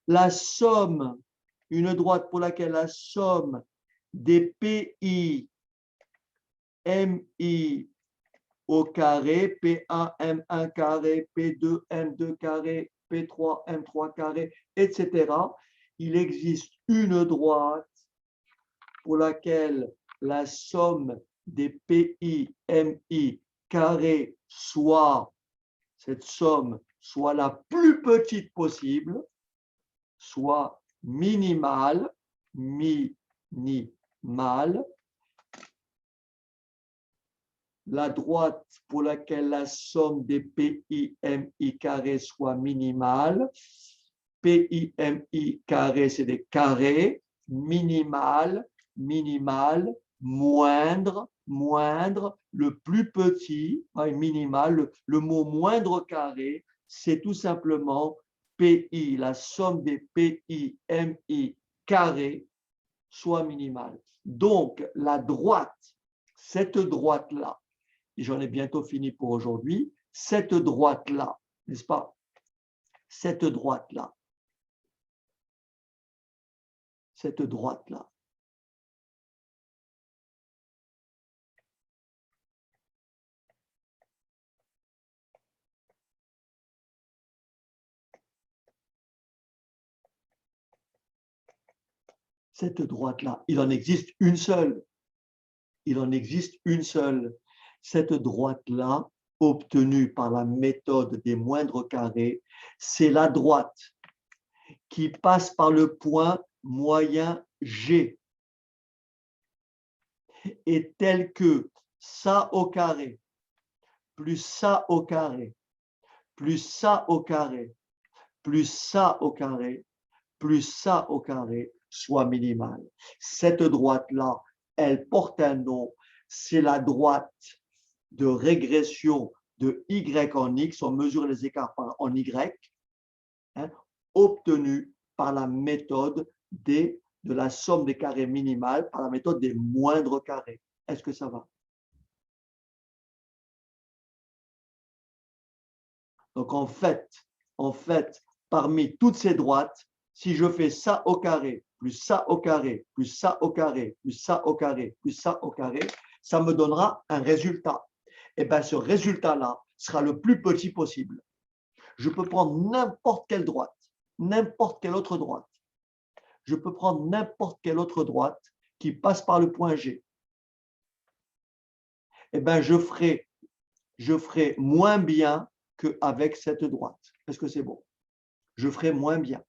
la somme, une droite pour laquelle la somme des PI, MI au carré, P1, M1 carré, P2, M2 carré, P3, M3 carré, etc. Il existe une droite pour laquelle la somme des PI, MI carré cette somme soit la plus petite possible, soit minimale, la droite pour laquelle la somme des PI, MI carré soit minimale, PI, MI carré, c'est des carrés, minimal, moindre, le plus petit, minimal, le mot moindre carré, c'est tout simplement PI, la somme des PI, MI carré soit minimale. Donc, la droite, cette droite-là, et j'en ai bientôt fini pour aujourd'hui, cette droite-là, n'est-ce pas? Cette droite-là, cette droite-là, il en existe une seule. Il en existe une seule. Cette droite-là, obtenue par la méthode des moindres carrés, c'est la droite qui passe par le point moyen G est telle que ça au carré, plus ça au carré, plus ça au carré, plus ça au carré, plus ça au carré, soit minimale. Cette droite-là, elle porte un nom, c'est la droite de régression de y en x, on mesure les écarts en y, hein, obtenue par la méthode de la somme des carrés minimales, par la méthode des moindres carrés. Est-ce que ça va? Donc en fait, parmi toutes ces droites, si je fais ça au carré, plus ça au carré, plus ça au carré, plus ça au carré, plus ça au carré, ça me donnera un résultat. Et bien ce résultat-là sera le plus petit possible. Je peux prendre n'importe quelle droite, n'importe quelle autre droite. Je peux prendre n'importe quelle autre droite qui passe par le point G. Eh bien, je ferai moins bien qu'avec cette droite. Est-ce que c'est bon? Je ferai moins bien.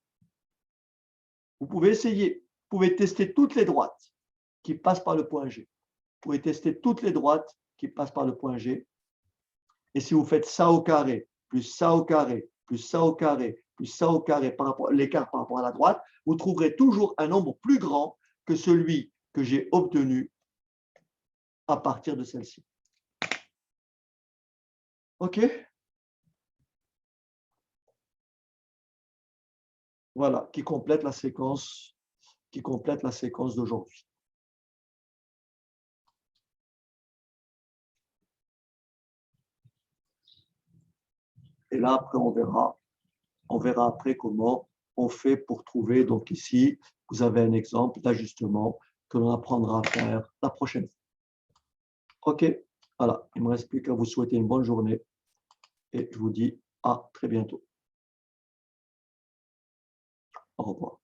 Vous pouvez essayer. Vous pouvez tester toutes les droites qui passent par le point G. Vous pouvez tester toutes les droites qui passent par le point G. Et si vous faites ça au carré, plus ça au carré, plus ça au carré, plus ça au carré, l'écart par rapport à la droite, vous trouverez toujours un nombre plus grand que celui que j'ai obtenu à partir de celle-ci. OK? Voilà, qui complète la séquence d'aujourd'hui. Et là, après, on verra après comment on fait pour trouver. Donc ici, vous avez un exemple d'ajustement que l'on apprendra à faire la prochaine fois. OK? Voilà, il ne me reste plus qu'à vous souhaiter une bonne journée et je vous dis à très bientôt. Au revoir.